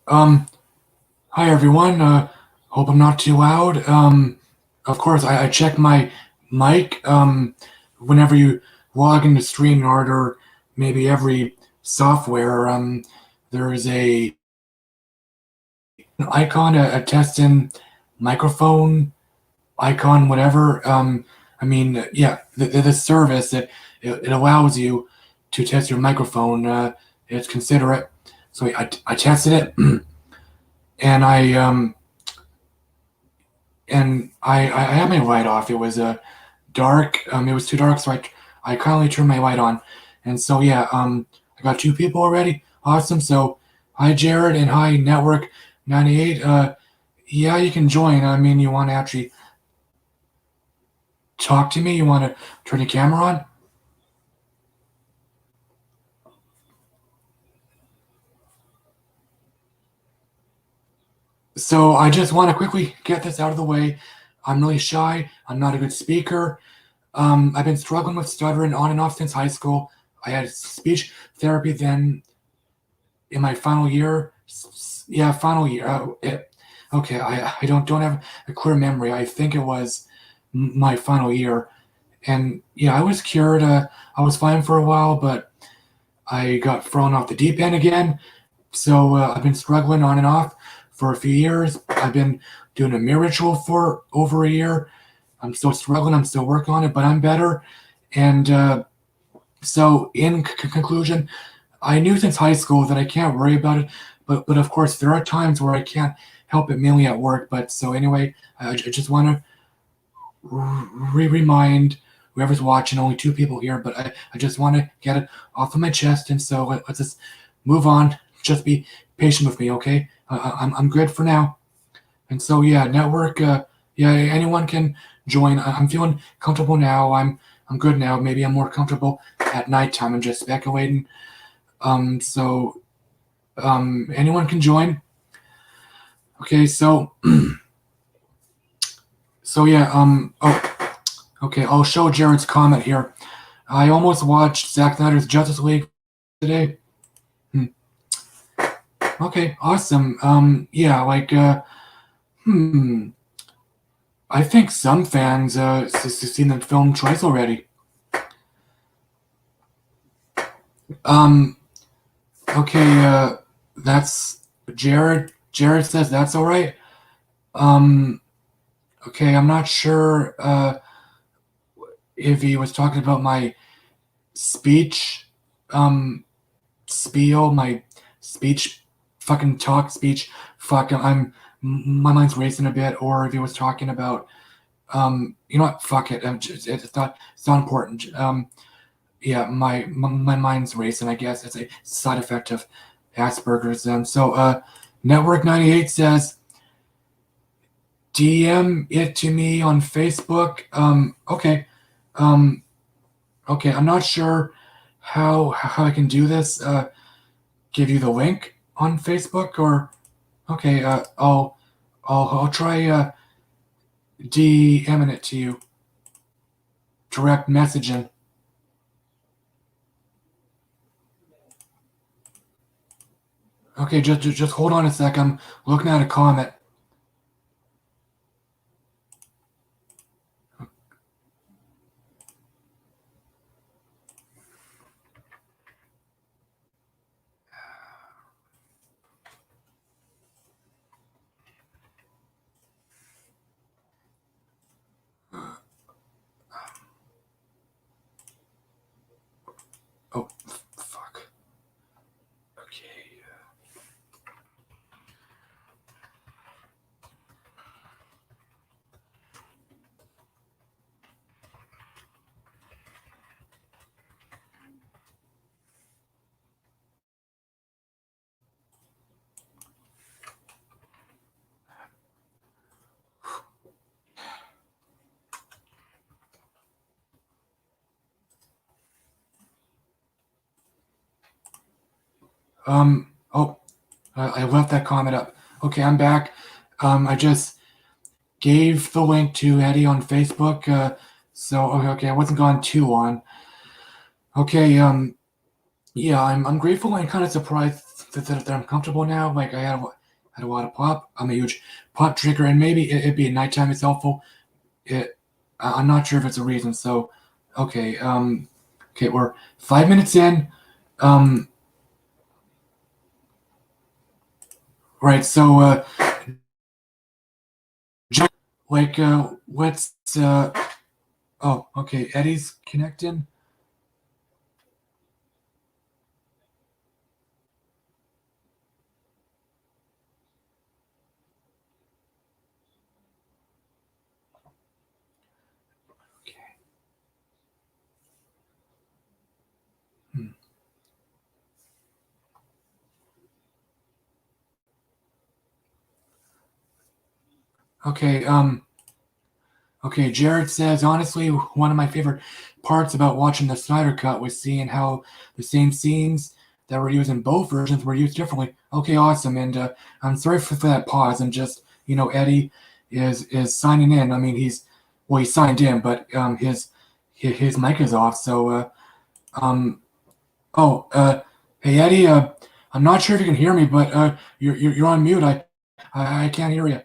Um, Hi everyone. Hope I'm not too loud. Of course, I check my mic. Whenever you log into StreamYard or maybe every software, there is a an icon, a testing microphone icon, whatever. Yeah, the service it allows you to test your microphone. It's considerate. So I tested it, and I had my light off. It was dark. It was too dark, so I kindly turned my light on. And so yeah, I got two people already. Awesome. So hi Jared and hi Network 98. Yeah, you can join. I mean, you want to actually talk to me? You want to turn the camera on? So I just want to quickly get this out of the way. I'm really shy. I'm not a good speaker. I've been struggling with stuttering on and off since high school. I had speech therapy then in my final year. Yeah, final year. Okay, I don't have a clear memory. I think it was my final year, and yeah, I was cured. I was fine for a while, but I got thrown off the deep end again. So I've been struggling on and off for a few years. I've been doing a mirror ritual for over a year. I'm still struggling. I'm still working on it, but I'm better. And so, in conclusion, I knew since high school that I can't worry about it, but of course there are times where I can't help it, mainly at work. But so anyway, I just want to remind whoever's watching, only two people here, but I just want to get it off of my chest, and so let's just move on. Just be patient with me, okay? I'm good for now. And so yeah, network. Yeah, anyone can join. I'm feeling comfortable now. I'm good now. Maybe I'm more comfortable at nighttime. I'm just speculating. So anyone can join. Okay, so so yeah. Okay. I'll show Jared's comment here. I almost watched Zack Snyder's Justice League today. Hmm. Okay, awesome. Yeah, hmm. I think some fans seen the film twice already. Um, okay, that's Jared. Jared says that's all right. Um, okay, I'm not sure if he was talking about my speech, um, spiel, my speech, fucking talk speech. Fuck, my mind's racing a bit, or if he was talking about, you know what? Fuck it. It's not important. Yeah, my mind's racing. I guess it's a side effect of Asperger's. So, Network 98 says, DM it to me on Facebook. Okay. Um, okay. I'm not sure how I can do this. Give you the link on Facebook or okay. I'll try DMing it to you. Direct messaging. Okay, just hold on a sec. I'm looking at a comment. Oh, fuck. Okay. Oh, I left that comment up. Okay, I'm back. I just gave the link to Eddie on Facebook. So okay, I wasn't gone too long. Okay. Yeah, I'm grateful and kind of surprised that I'm comfortable now. Like I had a lot of pop. I'm a huge pop drinker, and maybe it'd be at nighttime is helpful. I'm not sure if it's a reason. So, okay, okay, we're 5 minutes in. Um, right. So, like, let's. Oh, okay. Eddie's connecting. Okay. Hmm. Okay. Okay, Jared says, honestly, one of my favorite parts about watching the Snyder Cut was seeing how the same scenes that were used in both versions were used differently. Okay, awesome. And I'm sorry for that pause. And just, Eddie is signing in. I mean, he signed in, but his mic is off. So, um, oh, hey, Eddie, I'm not sure if you can hear me, but you're on mute. I can't hear you.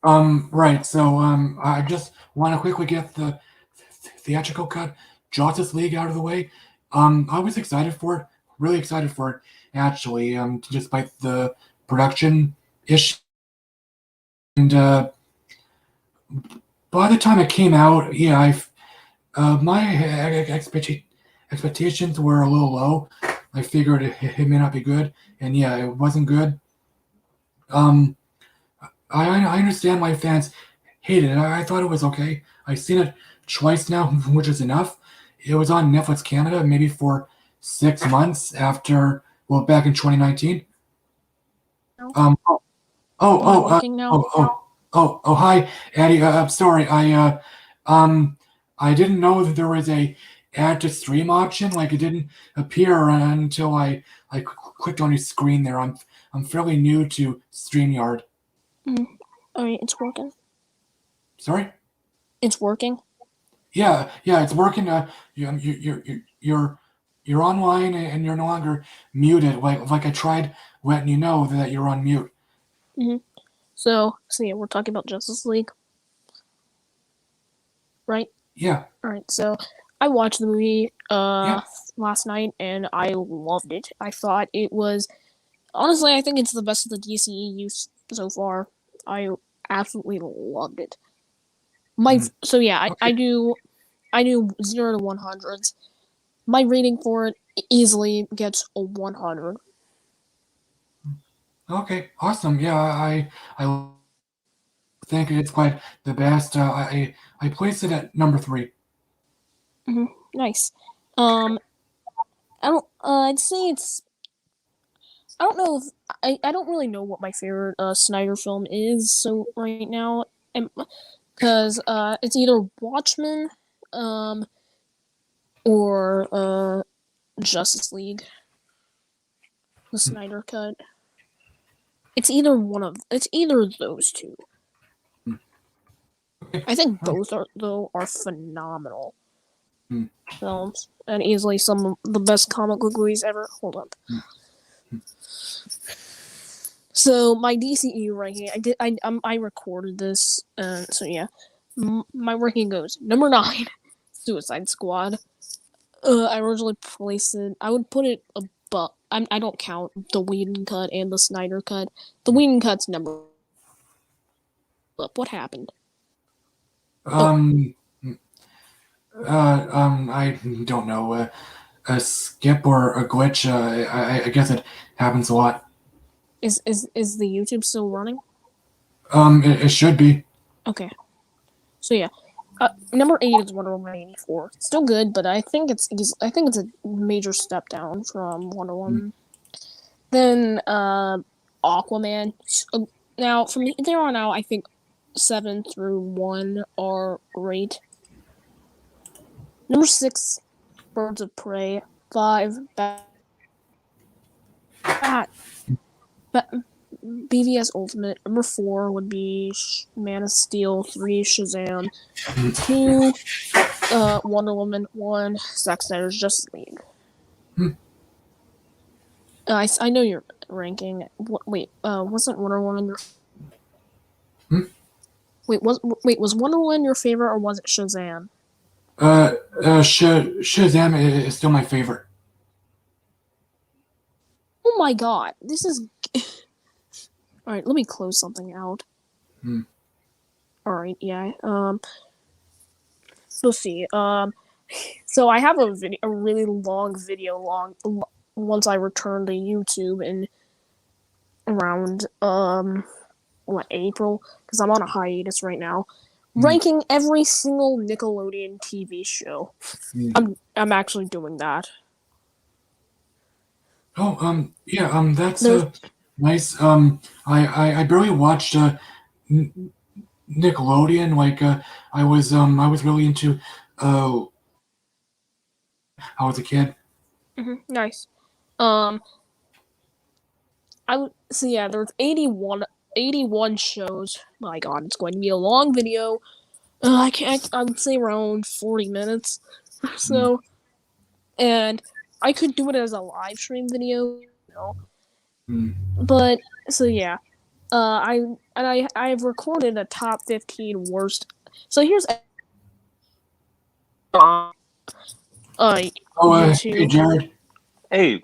Um, right. So, I just want to quickly get the theatrical cut, Justice League out of the way. I was excited for it, really excited for it, actually. Despite the production issue, and by the time it came out, yeah, my expectations were a little low. I figured it may not be good, and yeah, it wasn't good. Um, I understand why fans hated it. I thought it was okay. I've seen it twice now, which is enough. It was on Netflix Canada maybe for 6 months after, well, back in 2019. No. Oh, oh, Am I oh, working now? hi, Addie. I'm sorry. Um, I didn't know that there was a add to stream option. Like it didn't appear until I clicked on your screen there. I'm fairly new to StreamYard. Mm. Alright, it's working. Sorry. It's working. Yeah, it's working. You're online and you're no longer muted. Like I tried letting you know that you're on mute. hmm So yeah, we're talking about Justice League, right? Yeah, Alright, so I watched the movie yeah. last night and I loved it. I thought it was honestly I think it's the best of the DCEU so far. I absolutely loved it. My Mm, so yeah, okay, I do 0 to 100s. My rating for it easily gets a 100. okay, awesome. Yeah, I think it's quite the best. I placed it at number three. Nice. I don't. I'd say it's. I don't know if I don't really know what my favorite Snyder film is. So right now, because it's either Watchmen, um, or Justice League, the Mm, Snyder cut. It's either one of. It's either of those two. mm, okay. I think Oh, both are phenomenal mm, films and easily some of the best comic book movies ever. Hold up. mm, mm. So my DCEU right here, I recorded this, so yeah, my ranking goes number 9, Suicide Squad. I originally placed it. I would put it above. I don't count the Whedon cut and the Snyder cut. The Whedon cut's number up. What happened? Oh, Um, I don't know. A skip or a glitch. I guess it happens a lot. is the YouTube still running? It should be. Okay, so yeah, number 8 is Wonder Woman 84. Still good, but I think it's a major step down from Wonder Mm, Woman. Then Aquaman. Now, from there on out, I think 7 through 1 are great. Number 6, Birds of Prey. 5, BVS Ultimate. Number 4 would be Man of Steel. 3, Shazam. 2, Wonder Woman. 1, Zack Snyder's Justice League. I know your ranking. Wait, wasn't Wonder Woman your... was Wonder Woman your favorite, or was it Shazam? Shazam is still my favorite. Oh my god, this is... Alright, let me close something out. Alright, yeah. Let's see. So I have a really long video once I return to YouTube in around April, because I'm on a hiatus right now, ranking every single Nickelodeon TV show. I'm actually doing that. Oh, yeah, that's nice. I barely watched Nickelodeon. Like, I was really into I was a kid. Nice. So yeah, there's 81 shows. My god, it's going to be a long video. I would say around 40 minutes or so. And I could do it as a live stream video, But so yeah. I've recorded a top 15 worst. So here's Hey, Jared. Hey.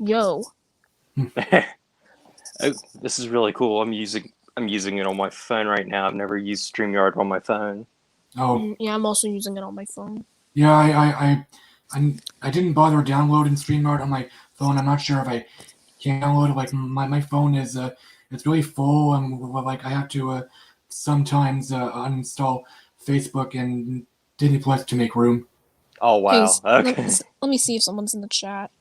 Yo. Oh, this is really cool. I'm using it on my phone right now. I've never used StreamYard on my phone. Oh. Yeah, I'm also using it on my phone. Yeah, I didn't bother downloading StreamYard on my phone. I'm not sure if I can download it. Like my phone is it's really full, and like I have to sometimes uninstall Facebook and Disney Plus to make room. Oh wow! Okay. Let me see if someone's in the chat.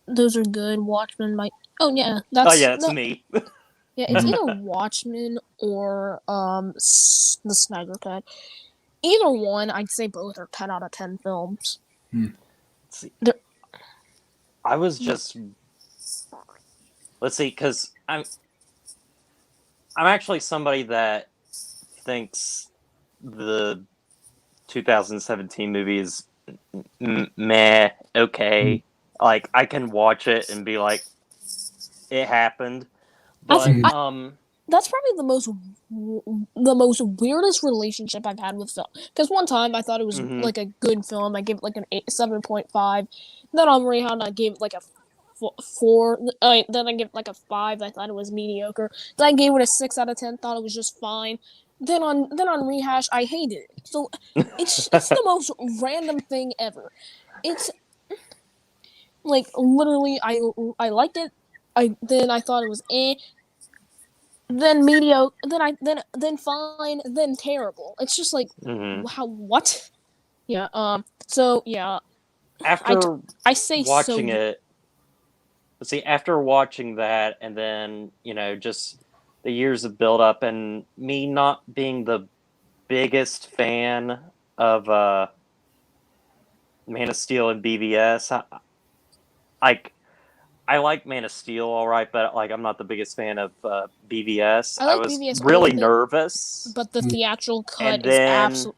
Those are good. Watchmen might. Oh yeah, that's me. Yeah, it's either Watchmen or the Snyder Cut. Either one, I'd say both are 10 out of 10 films. I was just... Let's see, because I'm actually somebody that thinks the 2017 movie is meh, okay. Like, I can watch it and be like, it happened. But, that's probably the most weirdest relationship I've had with film. Because one time I thought it was like a good film. I gave it like an 7.5. Then on Rehound I gave it like a 4. Then I gave it like a 5. I thought it was mediocre. Then I gave it a 6 out of 10. Thought it was just fine. Then on Rehash I hated it. So it's the most random thing ever. It's like literally I liked it. Then I thought it was then mediocre, then fine, then terrible. It's just like what? Yeah. So yeah. After I say watching it, let's see. After watching that, and then just the years of build up, and me not being the biggest fan of Man of Steel and BVS, I like Man of Steel, all right, but like I'm not the biggest fan of BVS. I was BVS really nervous, but the theatrical cut is absolutely.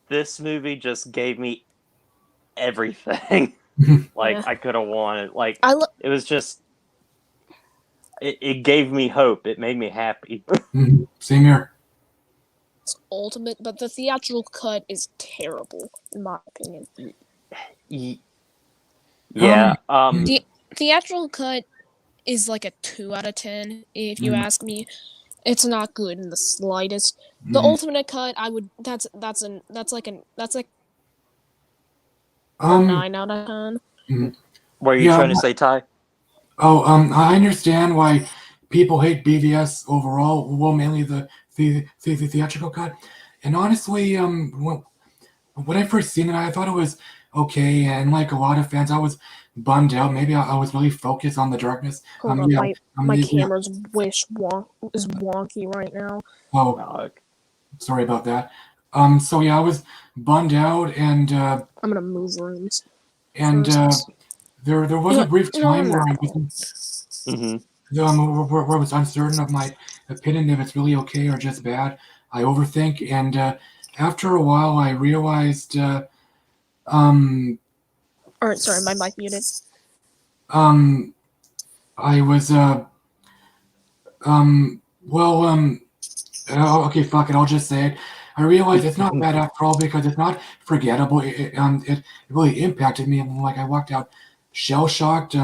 This movie just gave me everything. I could have wanted. It was just. It gave me hope. It made me happy. Same here. It's ultimate, but the theatrical cut is terrible, in my opinion. Yeah. The theatrical cut is like a 2 out of 10, if you ask me. It's not good in the slightest. The ultimate cut, that's like a 9 out of 10. What are you trying to say, Ty? Oh, I understand why people hate BVS overall. Well, mainly the theatrical cut. And honestly, when I first seen it, I thought it was okay, and like a lot of fans, I was bummed out. Maybe I was really focused on the darkness. Hold up, Yeah, my yeah. camera's is wonky right now. Oh, Uh, sorry about that. So yeah, I was bummed out, and I'm gonna move rooms. and first. there was a brief time I'm where I not. wasn't mhm. where I was uncertain of my opinion if it's really okay or just bad. I overthink, and after a while, I realized um Alright, sorry, my mic muted. I was well okay, fuck it, I'll just say it. I realized it's not bad after all because it's not forgettable. It really impacted me, and like I walked out shell shocked.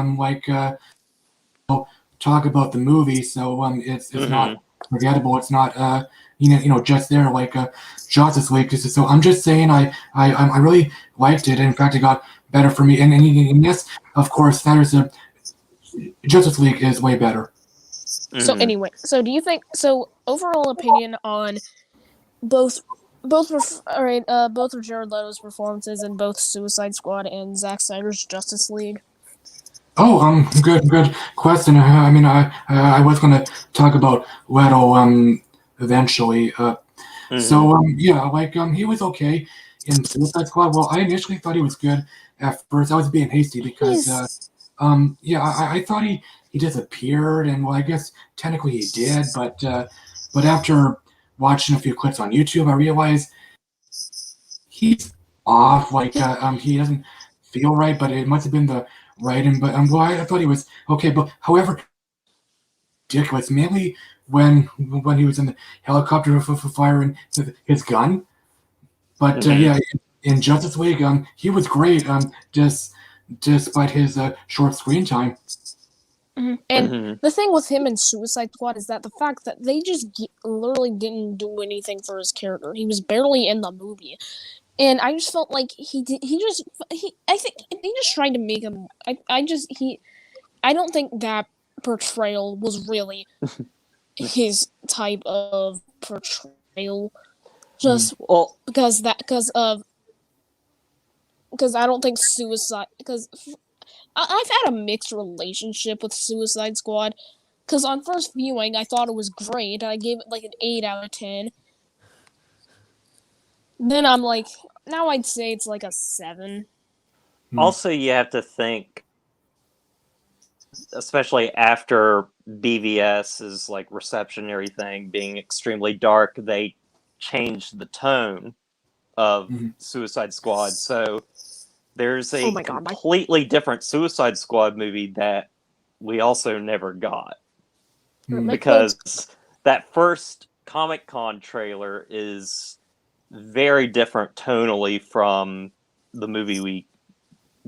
Talk about the movie, so it's not forgettable. It's not just there like Justice League. So I'm just saying I really liked it. And in fact, it got better for me. And yes, of course, Snyder's Justice League is way better. So anyway, so do you think overall opinion on both of Jared Leto's performances in both Suicide Squad and Zack Snyder's Justice League? Oh, good question. I mean, I was gonna talk about Leto eventually. So yeah, like he was okay in Suicide Squad. Well, I initially thought he was good at first. I was being hasty because yeah, I thought he disappeared, and well, I guess technically he did, but after watching a few clips on YouTube, I realized he's off. Like he doesn't feel right, but it must have been the writing. But well, I thought he was okay. But however, ridiculous. Mainly when he was in the helicopter firing his gun. But yeah, in Justice League, he was great. Despite his short screen time. And the thing with him in Suicide Squad is that the fact that they just literally didn't do anything for his character. He was barely in the movie. And I just felt like I think he just tried to make him. I don't think that portrayal was really his type of portrayal. Just because I don't think because I've had a mixed relationship with Suicide Squad. Because on first viewing, I thought it was great. I gave it like an 8 out of 10. Then I'm like, now I'd say it's like a 7. Also, you have to think, especially after BVS's like reception and everything being extremely dark, they changed the tone of Suicide Squad. So there's a completely different Suicide Squad movie that we also never got. Because that first Comic-Con trailer is very different tonally from the movie we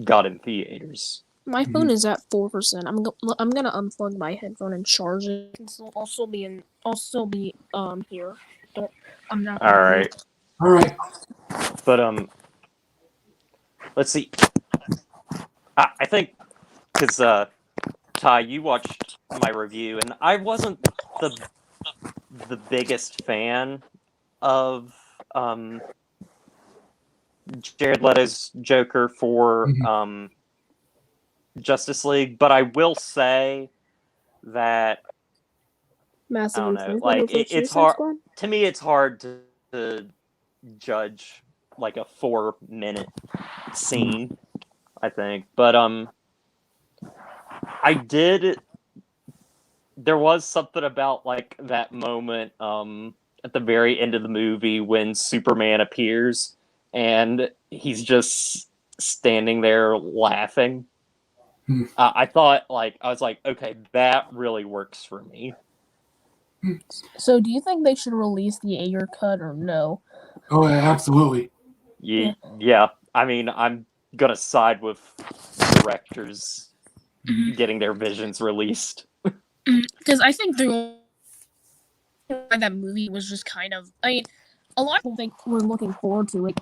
got in theaters. My phone is at 4%. I'm gonna unplug my headphone and charge it. I'll still be here. I'm not. All right. But let's see. I think because Ty, you watched my review, and I wasn't the biggest fan of Jared Leto's Joker for Justice League, but I will say that I don't know, like it's hard to me. It's hard to judge like a 4-minute scene, I think, but I did. There was something about like that moment at the very end of the movie when Superman appears and he's just standing there laughing. I thought, I was like, okay, that really works for me. So, do you think they should release the Ayer cut or no? Oh, absolutely. Yeah. I mean, I'm gonna side with directors getting their visions released. Because I think that movie was just kind of. I mean, a lot of people think we're looking forward to it,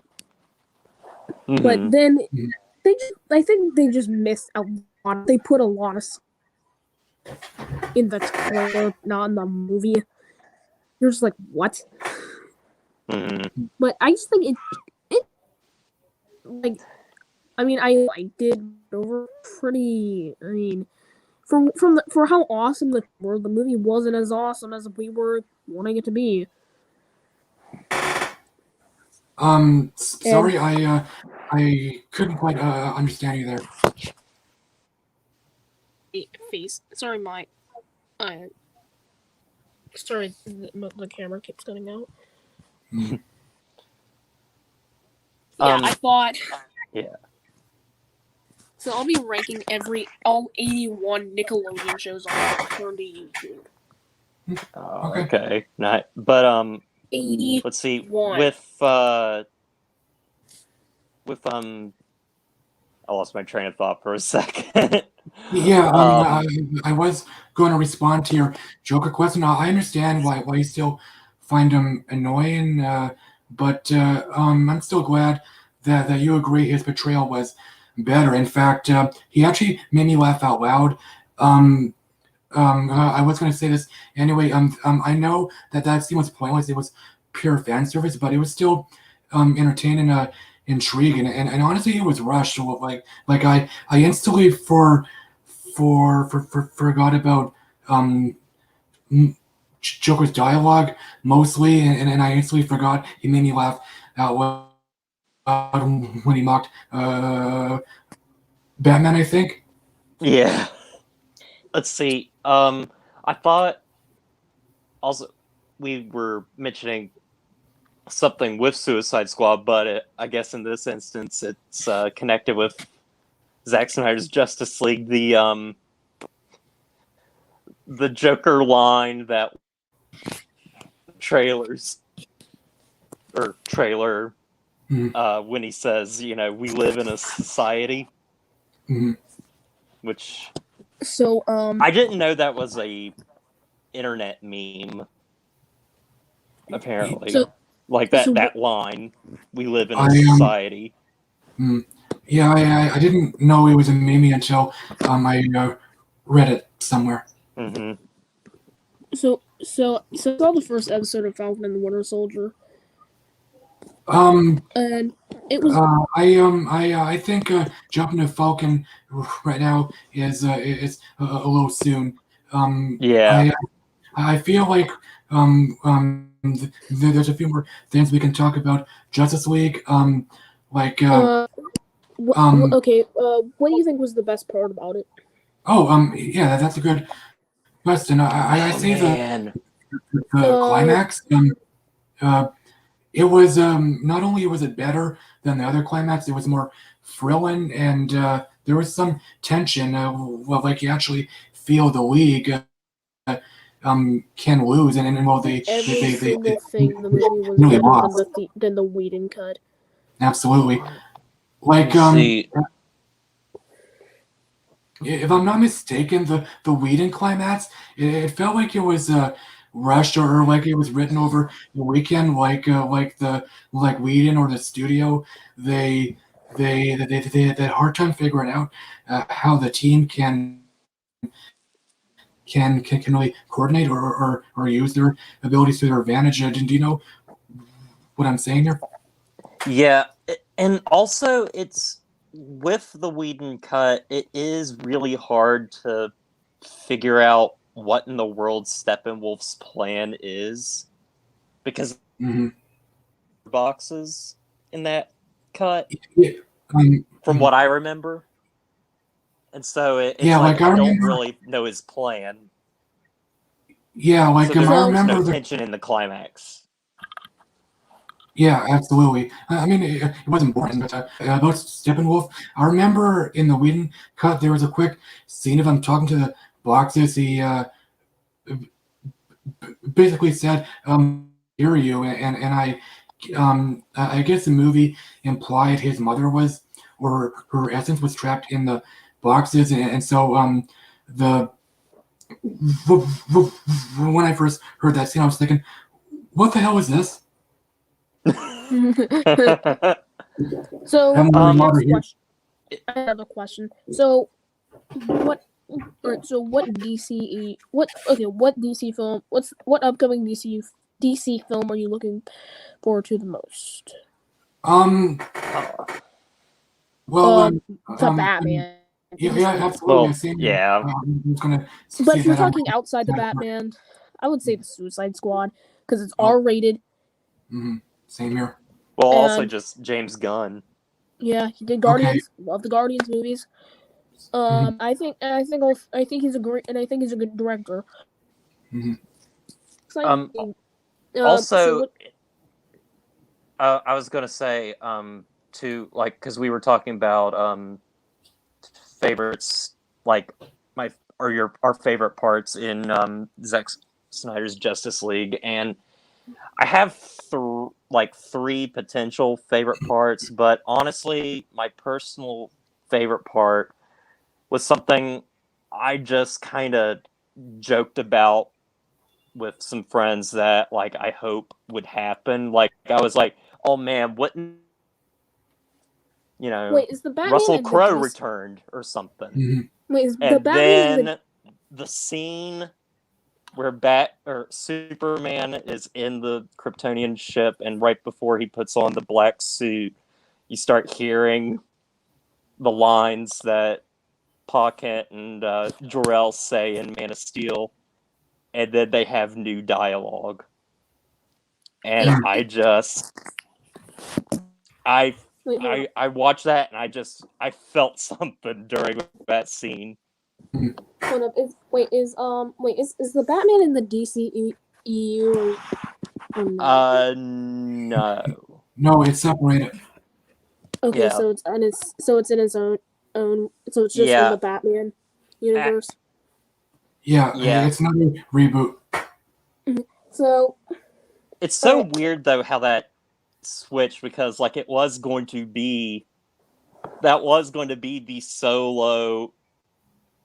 but then I think they just missed a lot. They put a lot of in the trailer, not in the movie. You're just like, what? But I just think it like I mean, I liked it. Over pretty. I mean, for how awesome the movie wasn't as awesome as we were wanting it to be. And Sorry, I couldn't quite understand you there. face. Sorry, my. Uh, sorry, the camera keeps cutting out. Mm. Yeah, I thought. Yeah. So I'll be ranking all 81 Nickelodeon shows on turned to YouTube. Okay. Not, but 81. let's see. With I lost my train of thought for a second. Yeah, I was going to respond to your Joker question. I understand why you still find him annoying, but I'm still glad that you agree his portrayal was better. In fact, he actually made me laugh out loud. I was going to say this anyway. I know that scene was pointless. It was pure fan service, but it was still entertaining, intriguing, and honestly, it was rushed. So, I instantly forgot about um Joker's dialogue mostly, and I instantly forgot. He made me laugh out loud when he mocked Batman, I think. Yeah. Let's see. I thought also we were mentioning something with Suicide Squad, but I guess in this instance it's connected with Zack Snyder's Justice League. The Joker line that trailers or trailer Mhm. when he says, we live in a society, Mhm. So I didn't know that was a internet meme. Apparently, so like that line, "We live in I a society." Yeah, I didn't know it was a meme until I read it somewhere. Mm-hmm. So I saw the first episode of Falcon and the Winter Soldier, Um, and it was I think jumping to Falcon right now is a little soon. Yeah. I feel like there's a few more things we can talk about. Justice League, like um okay. What do you think was the best part about it? yeah, that's a good question. I Oh say the man. the Uh, climax. Uh, it was not only was it better than the other climax, it was more thrilling, and there was some tension. Well, like you actually feel the league can lose, and well, every they single thing the movie was nearly better lost. than the Whedon cut. Absolutely. Like Let's see. if I'm not mistaken, the Whedon climax, it felt like it was rushed or like it was written over the weekend, like Whedon or the studio. They they had a hard time figuring out how the team can really coordinate or use their abilities to their advantage. Do you know what I'm saying here? Yeah, and also it's with the Whedon cut. It is really hard to figure out what in the world Steppenwolf's plan is because Mm-hmm. boxes in that cut, Yeah, from what I remember, and so it's yeah, like like I I don't remember. really know his plan. Yeah, So like I there's no remember the. tension in the climax. Yeah, absolutely. I mean, it wasn't boring, but about Steppenwolf, I remember in the Whedon cut there was a quick scene of him talking to the boxers. He basically said, "Hear you," and I guess the movie implied his mother was, or her essence was trapped in the boxes, and so the when I first heard that scene, I was thinking, "What the hell is this?" So I'm Um, water next here. question. I have a question. So what? Alright, so what DC? What DC film? What upcoming DC film are you looking forward to the most? Um, Well, The Batman. yeah, absolutely. Well, Same here. yeah. I'm just gonna But say if we're that I'm talking outside the Batman, I would say the Suicide Squad because it's Oh. R-rated. Same here. Well, also And- just James Gunn. Yeah, he did Okay. Guardians. Love the Guardians movies. Mhm. I think he's a good director. Mhm. Exciting. Also, So what, I was gonna say, to like, because we were talking about favorites, like our favorite parts in Zack Snyder's Justice League, and I have three potential favorite parts, but honestly, my personal favorite part was something I just kind of joked about with some friends that like I hope would happen. Like I was like, "Oh man, wouldn't wait, is the Batman Russell in the Crowe DC? returned or something?" Mhm. Wait, is the And Batman in then the scene where Superman is in the Kryptonian ship, and right before he puts on the black suit, you start hearing the lines that Pocket and Jor-El say in Man of Steel, and then they have new dialogue. And Yeah. Wait, hold on. I watched that and I felt something during that scene. Hold up. Is the Batman in the DC EU or no? No. No, it's separated. Okay, Yeah. so it's in its own so it's just in Yeah. the Batman universe. Yeah, Yeah. it's another reboot. So It's so Alright. weird though how that switched, because like that was going to be the solo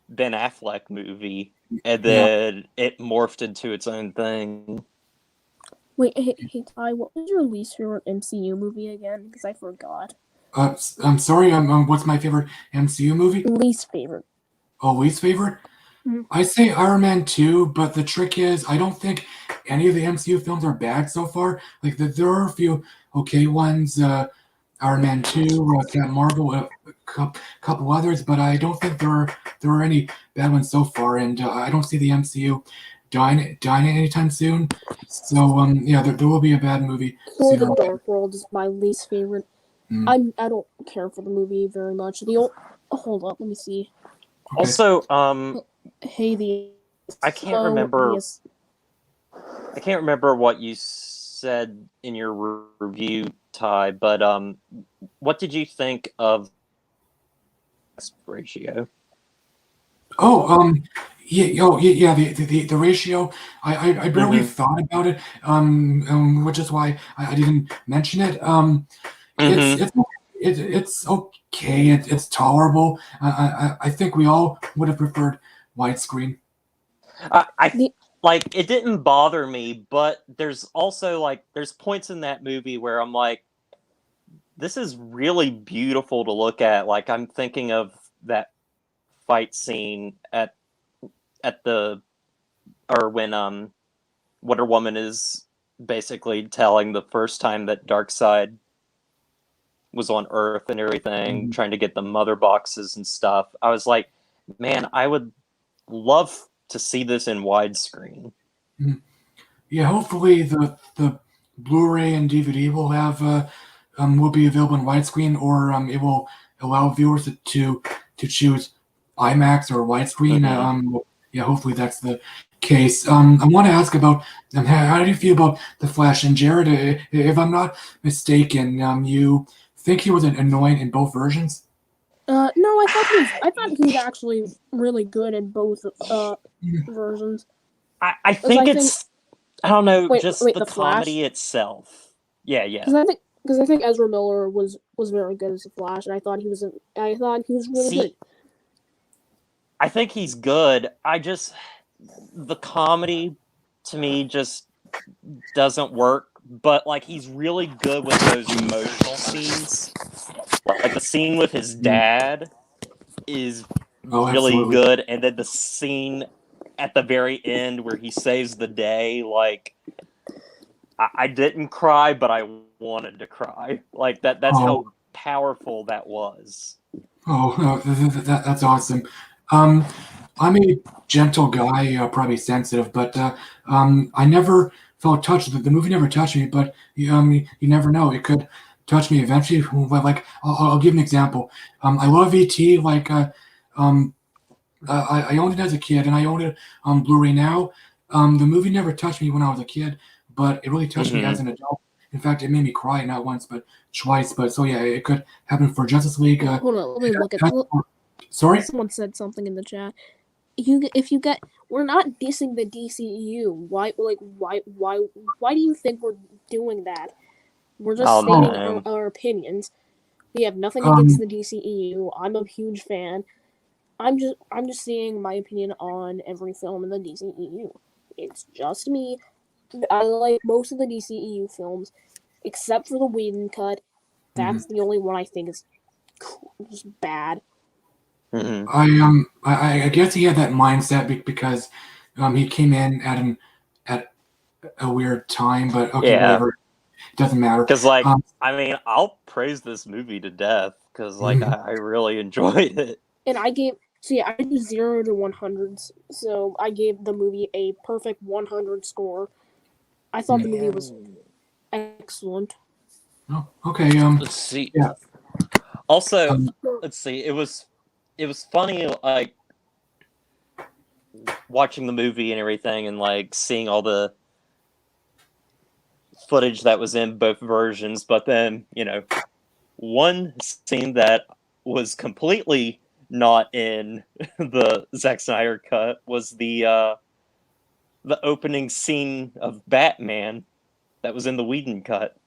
Ben Affleck movie, and Yeah. then it morphed into its own thing. wait, hey Ty, what was your least favorite MCU movie again? Because I forgot. I'm sorry. What's my favorite MCU movie? Least favorite. Oh, least favorite? Mhm. I say Iron Man 2, but the trick is I don't think any of the MCU films are bad so far. Like there are a few okay ones. Iron Man 2, Captain Marvel, a couple others, but I don't think there are any bad ones so far, and I don't see the MCU dying anytime soon. So yeah, there will be a bad movie Thor: sooner The or later. Dark World is my least favorite. Mm, I don't care for the movie very much. Hold up, let me see. okay. Also, Hey, the I can't oh remember. the I can't remember what you said in your review, Ty, but what did you think of ratio? Oh, yeah, the ratio. I barely thought about it. Which is why I didn't mention it. It's Mm-hmm. it's okay. It's tolerable. I think we all would have preferred widescreen. I the like it didn't bother me, but there's also like there's points in that movie where I'm like, this is really beautiful to look at. Like I'm thinking of that fight scene at the or when Wonder Woman is basically telling the first time that Darkseid was on Earth and everything, Mhm. trying to get the mother boxes and stuff. I was like, man, I would love to see this in widescreen. Yeah, hopefully the Blu-ray and DVD will be available in widescreen, or it will allow viewers to choose IMAX or widescreen. Mm-hmm. Yeah, hopefully that's the case. I want to ask about how do you feel about the Flash and Jared? If I'm not mistaken, you think he was annoying in both versions? no, I thought he was actually really good in both versions. I Because think it's I don't know, just wait, the the Flash. comedy itself. Yeah. Because I think Ezra Miller was very good as the Flash, and I thought he was really good. See, I think he's good. The comedy to me just doesn't work, but like he's really good with those emotional scenes. Like the scene with his dad is Oh, really absolutely. good, and then the scene at the very end where he saves the day, like I didn't cry, but I wanted to cry. Like that's Oh, how powerful that was. Oh, no, that's awesome. I'm a gentle guy, probably sensitive, but I never felt touched. The movie never touched me, but you never know. It could touch me eventually. Like, I'll give an example. I love ET. Like, um, I owned it as a kid, and I own it on Blu-ray now. The movie never touched me when I was a kid, but it really touched me as an adult. In fact, it made me cry not once but twice. But so yeah, it could happen for Justice League. Hold on, let me look at. Sorry. Someone said something in the chat. We're not dissing the DCEU. Why do you think we're doing that? We're just stating our opinions. We have nothing against the DCEU. I'm a huge fan. I'm just saying my opinion on every film in the DCEU. It's just me. I like most of the DCEU films, except for the Whedon cut. That's the only one I think is just bad. I guess he had that mindset because he came in at a weird time, but okay, whatever. It doesn't matter. Because I mean, I'll praise this movie to death because I really enjoyed it. And I do 0 to 100s, so I gave the movie a perfect 100 score. I thought the movie was excellent. Oh, okay. Let's see. Yeah. Also, let's see. It was funny, like watching the movie and everything, and like seeing all the footage that was in both versions. But then, one scene that was completely not in the Zack Snyder cut was the opening scene of Batman that was in the Whedon cut.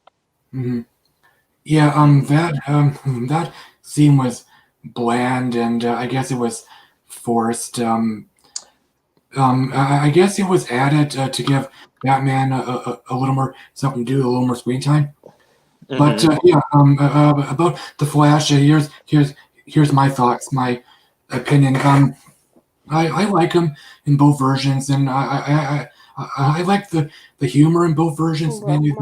Yeah, that scene was bland, and I guess it was forced. I guess it was added to give Batman a little more something to do, a little more screen time. But about the Flash, here's my thoughts, my opinion. I like him in both versions, and I like the humor in both versions. Sorry,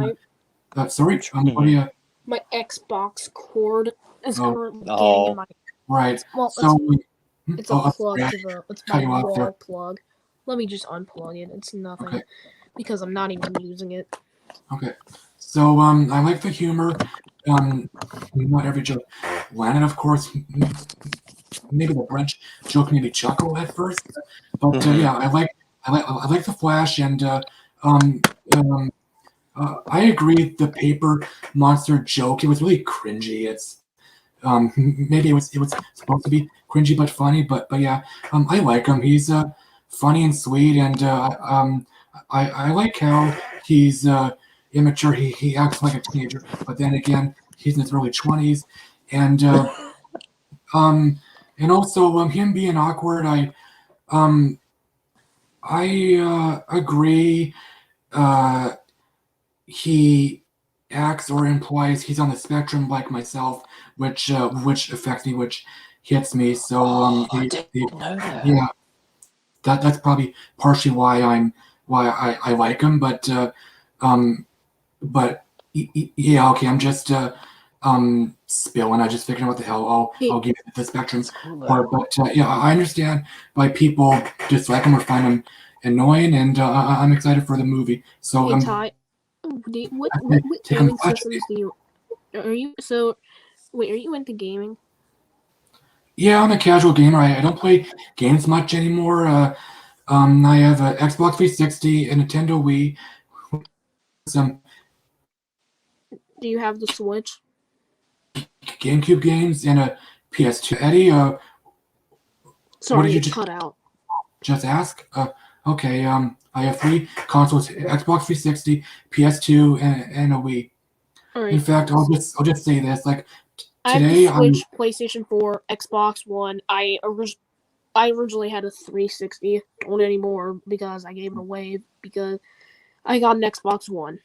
my Xbox cord is currently getting in my. Right. Well, so it's a plug to it's my wall plug. Let me just unplug it. It's nothing because I'm not even using it. Okay. So I like the humor. Not every joke landed, of course. Maybe the French joke made me chuckle at first, but yeah, I like the Flash, and I agree. The paper monster joke, it was really cringy. It's maybe it was supposed to be cringy but funny, but yeah, I like him. He's funny and sweet, and I like how he's immature. He acts like a teenager, but then again, he's in his early 20s, and also him being awkward. I agree. He acts or implies he's on the spectrum like myself, which affects me, which hits me. So I didn't know that. Yeah, that's probably partially why I like him. But yeah, okay, I'm just spilling. I just figured out what the hell I'll give it the spectrum part. But yeah, I understand why people dislike him or find him annoying, and I'm excited for the movie. So hey, Ty, what gaming systems do you? Are you into gaming? Yeah, I'm a casual gamer. I don't play games much anymore. I have an Xbox 360, a Nintendo Wii, some. Do you have the Switch? GameCube games and a PS2. Eddie, sorry, what did you cut out. Just ask? Okay. I have 3 consoles: Xbox 360, PS2, and a Wii. All right. In fact, I'll just say this: like today, I have the Switch, PlayStation 4, Xbox One. I originally had a 360. Don't anymore because I gave it away because I got an Xbox One.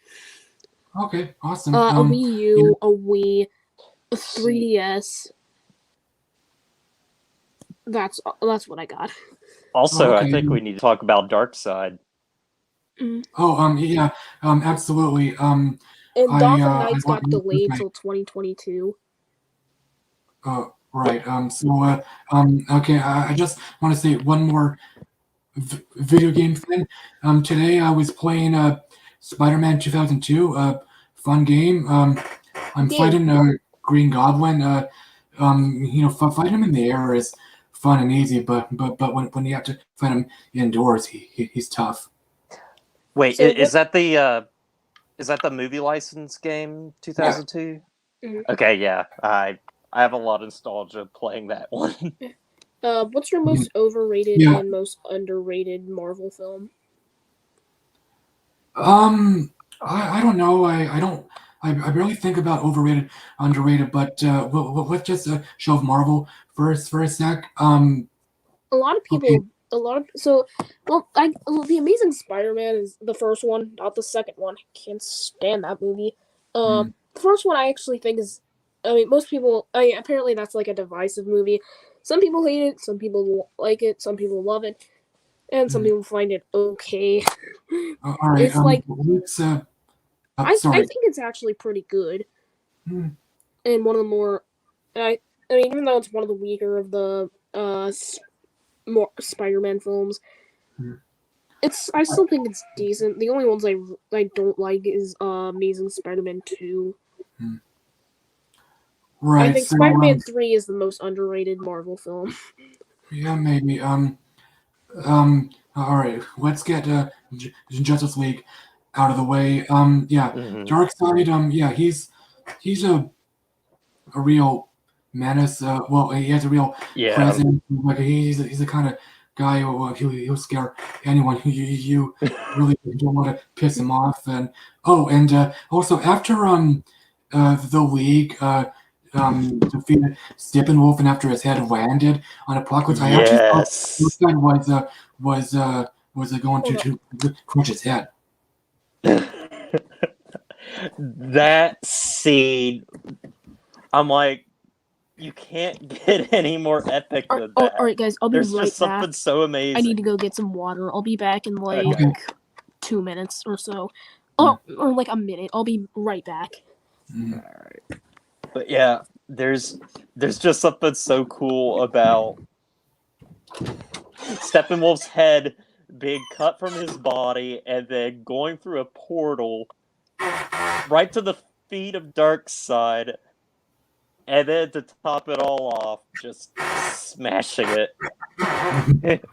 Okay, awesome. A Wii U, a Wii, a 3DS. That's what I got. Also, I think we need to talk about Dark Side. Yeah, absolutely. And Gotham Knights got delayed till 2022. Right. Okay. I just want to say one more video game thing. Today I was playing Spider-Man 2002. Fun game. I'm Game. fighting Green Goblin. Fighting him in the air is fun and easy, but when you have to fight him indoors, he's tough. Wait, So is that the movie license game 2002? Mhm. Okay, yeah. I have a lot of nostalgia playing that one. What's your most overrated Yeah. and most underrated Marvel film? I don't know. I barely think about overrated, underrated, but let's just show of Marvel first for a sec. A lot of people, Okay. The Amazing Spider-Man is the first one, not the second one. I can't stand that movie. Mm. The first one I actually think is, I mean, most people, apparently that's like a divisive movie. Some people hate it, some people like it, some people love it, and some people find it okay. All right. It's like, Let's. I Sorry. think it's actually pretty good, Mm. and one of the more, I mean, even though it's one of the weaker of the more Spider-Man films. Mm. I still think it's decent. The only ones I don't like is Amazing Spider-Man 2. Mm. I Right. think So Spider-Man 3 is the most underrated Marvel film. yeah, maybe. All right. Let's get Justice League out of the way. Yeah. Mhm. Darkseid. Yeah, he's a real menace. Well, he has a real Yeah. presence. Like he's the kind of guy he'll scare anyone. You really don't want to piss him off. And also after the League defeated Steppenwolf and after his head landed on Apocalypse, I actually thought Yes. Darkseid was going to crush his head. That scene, I'm like, you can't get any more epic than that. All right, guys, I'll be There's right just back. something so amazing. I need to go get some water. I'll be back in like Okay. 2 minutes or so. Oh, or like a minute. I'll be right back. Mm. Alright. But yeah, there's just something so cool about Steppenwolf's head being cut from his body and then going through a portal right to the feet of Darkseid, and then to top it all off, just smashing it.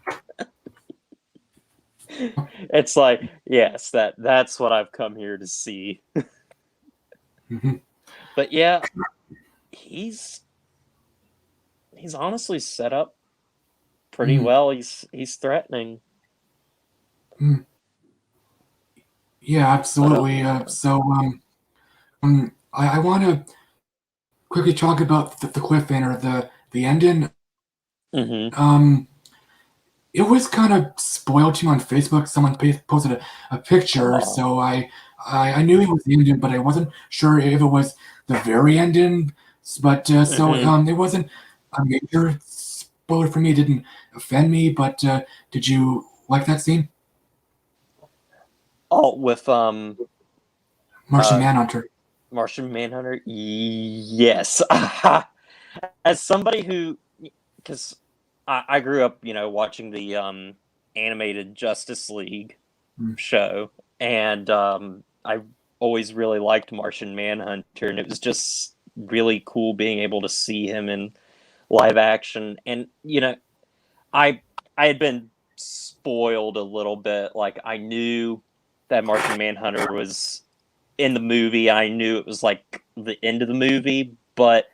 It's like, yes, that's what I've come here to see. Mhm. But yeah, he's honestly set up pretty well. He's threatening. Yeah, absolutely. I want to quickly talk about the cliffhanger, the ending. Mm-hmm. It was kind of spoiled to me on Facebook. Someone posted a picture, Oh. so I knew it was the ending, but I wasn't sure if it was the very ending. But it wasn't a major spoiler for me. It didn't offend me. But did you like that scene? Oh, with Martian Manhunter. Martian Manhunter? Yes. As somebody who, because I grew up, watching the animated Justice League show, and I always really liked Martian Manhunter, and it was just really cool being able to see him in live action. And I had been spoiled a little bit. Like, I knew that Martian Manhunter was in the movie. I knew it was like the end of the movie, but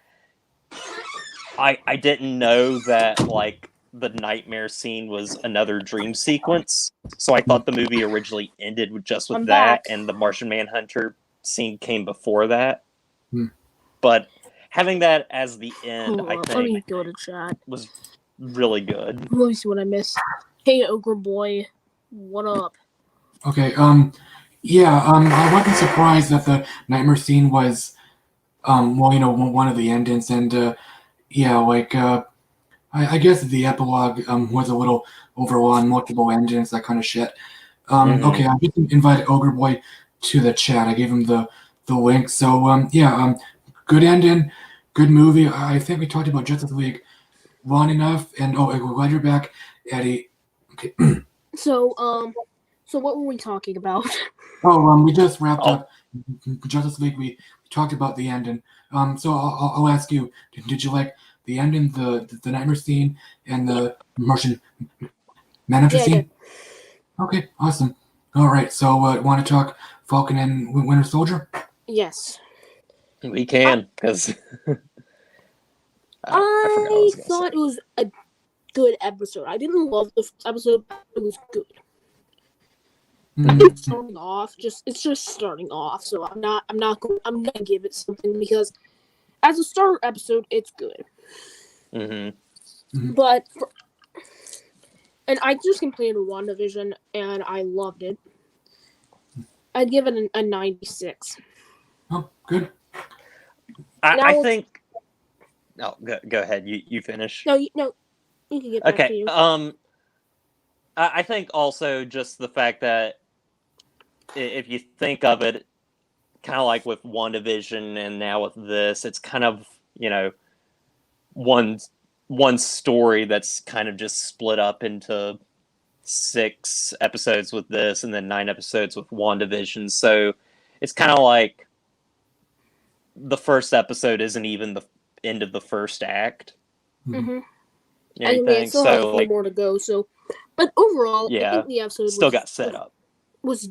I didn't know that like the nightmare scene was another dream sequence. So I thought the movie originally ended with I'm that, back. and the Martian Manhunter scene came before that. Hmm. But having that as the end, Hold I on, let me think, go to chat. was really good. Let me see what I missed. Hey, Ogre Boy, what up? Okay. I wasn't surprised that the nightmare scene was, one of the endings, and I guess the epilogue was a little overall multiple endings, that kind of shit. Okay, I just invited Ogre Boy to the chat. I gave him the link. So good ending. good movie. I think we talked about Justice League long enough, and we're glad you're back, Eddie. Okay. So what were we talking about? We just wrapped Oh. up Justice League. We talked about the ending. So I'll ask you: Did you like the ending, the nightmare scene, and the Martian Manhunter Yeah, I scene? did. Okay, awesome. All right. So want to talk Falcon and Winter Soldier? Yes. We can, because I forgot what I I was gonna thought say. it was a good episode. I didn't love the first episode, but it was good. It's starting off. It's just starting off. So I'm gonna give it something because as a starter episode, it's good. Mm-hmm. But and I just completed WandaVision and I loved it. I'd give it a 96. Oh, good. I think. Oh, go ahead. You finish. No, you can get back to Okay. you. I think also just the fact that if you think of it, kind of like with WandaVision and now with this, it's kind of one story that's kind of just split up into 6 episodes with this, and then 9 episodes with WandaVision. So it's kind of like the first episode isn't even the end of the first act. Mm-hmm. Anything. It still has a few more to go. So, but overall, I think the episode still got set up. It was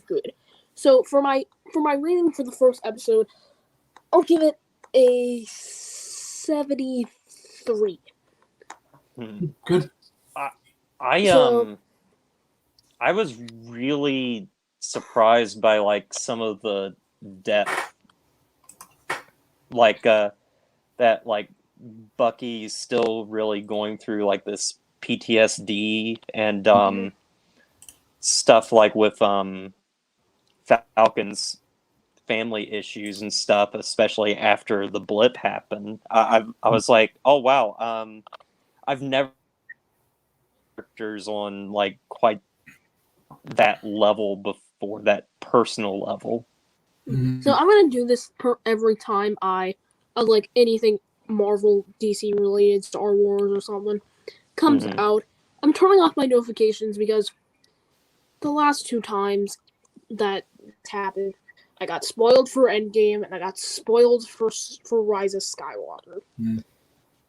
good. So for my rating for the first episode, I'll give it a 73. Good. I was really surprised by like some of the depth, like that like Bucky's still really going through like this PTSD and stuff like with Falcon's family issues and stuff, especially after the blip happened. I was like, oh wow, I've never characters on like quite that level before, that personal level. So I'm gonna do this every time I like anything Marvel, DC related, Star Wars or something comes out. I'm turning off my notifications because the last 2 times that happened, I got spoiled for Endgame and I got spoiled for Rise of Skywalker.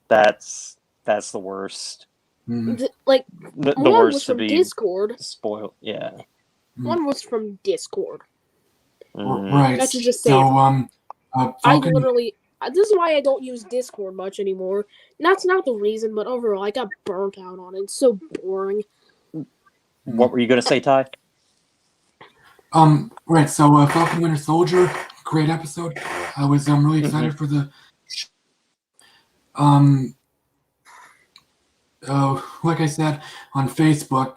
That's the worst. Like the one worst was to from be Discord. Spoiled, yeah. One was from Discord. Right. That should just say. So Falcon, I Falcon. literally. This is why I don't use Discord much anymore. That's not the reason, but overall, I got burnt out on it. It's so boring. What were you gonna say, Ty? Right. So Falcon Winter Soldier, great episode. I was really excited for the. Like I said on Facebook,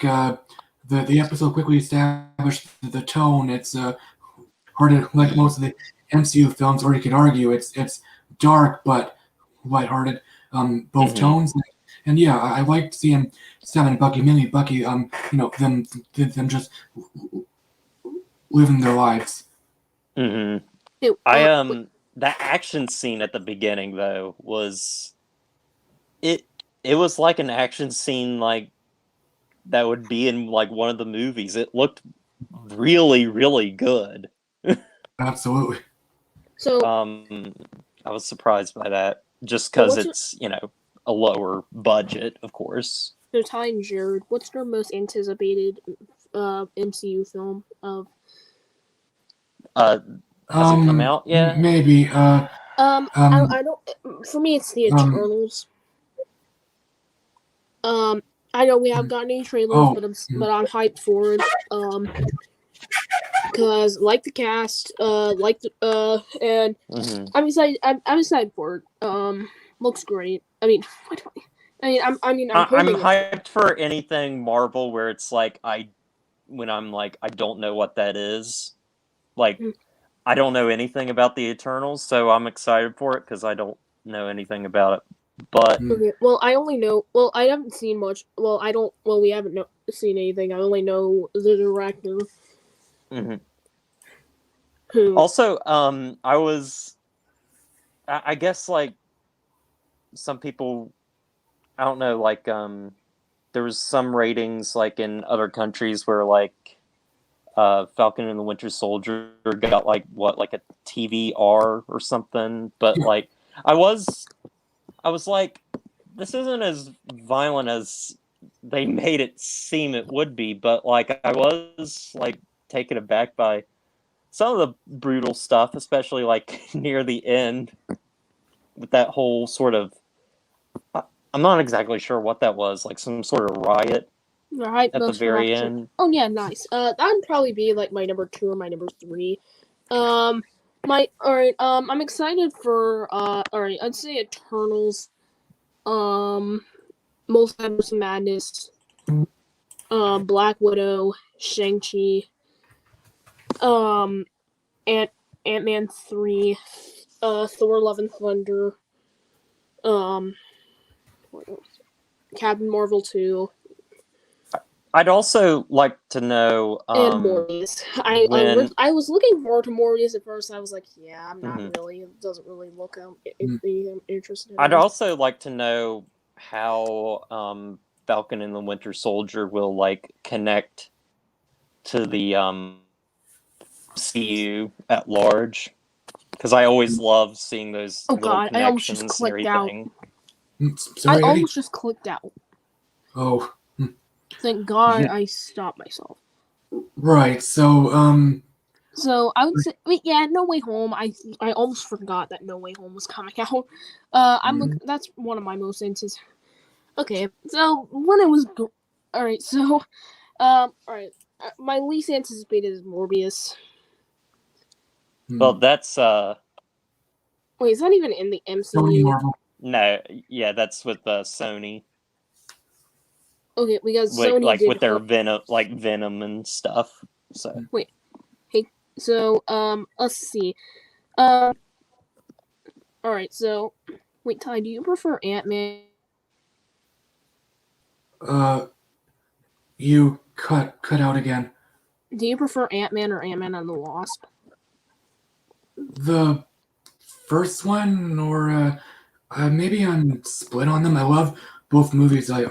the episode quickly established the tone. It's hard to, like most of the MCU films, or you could argue it's dark but lighthearted. Both tones, and yeah, I liked seeing Sam and Bucky, mainly Bucky. Them just living their lives. That action scene at the beginning though was it was like an action scene like that would be in like one of the movies. It looked really, really good. Absolutely. So I was surprised by that, just because it's a lower budget, of course. So Ty and Jared, what's your most anticipated MCU film of? Has it come out yet? Maybe. I don't. For me, it's the Eternals. I know we haven't gotten any trailers, but I'm hyped for it. Because like the cast, and I'm excited. I'm excited for it. Looks great. I'm hyped for anything Marvel where it's like when I'm like I don't know what that is. Like I don't know anything about the Eternals, so I'm excited for it because I don't know anything about it. But okay, well, I only know. Well, I haven't seen much. Well, I don't. Well, we haven't seen anything. I only know the director. Also, I was I guess like some people, I don't know, like there was some ratings like in other countries where like Falcon and the Winter Soldier got like what, like a TVR or something, but like I was like, this isn't as violent as they made it seem it would be, but like I was like taken aback by some of the brutal stuff, especially like near the end with that whole sort of, I'm not exactly sure what that was, like some sort of riot Right, at the very end. Oh yeah, nice. That'd probably be like my number 2 or my number 3. I'm excited for alright, I'd say Eternals, Multiverse of Madness, Black Widow, Shang-Chi, Ant-Man 3, Thor: Love and Thunder, what else? Captain Marvel 2. I'd also like to know And Morbius. when I was looking forward to Morbius at first. I was like, yeah, I'm not Mhm. really. It doesn't really look interested in I'd it. also like to know how Falcon and the Winter Soldier will like connect to the CU at large, because I always love seeing those Oh little god, I almost just connections and clicked out. everything. Sorry, I Eddie. almost just clicked out. Oh, Thank God I stopped myself. right. So, So I would say, No Way Home. I almost forgot that No Way Home was coming out. That's one of my most anticipated. Okay, so when it was, all right. So, all right. My least anticipated is Morbius. Well, that's Wait, is that even in the Sony MCU? Marvel. no, yeah, that's with Sony, Okay, because Sony like did with their Venom and stuff. So So, let's see. Alright, so, wait, Ty, do you prefer Ant-Man? You cut out again. Do you prefer Ant-Man or Ant-Man and the Wasp? The first one, or maybe I'm split on them. I love both movies. I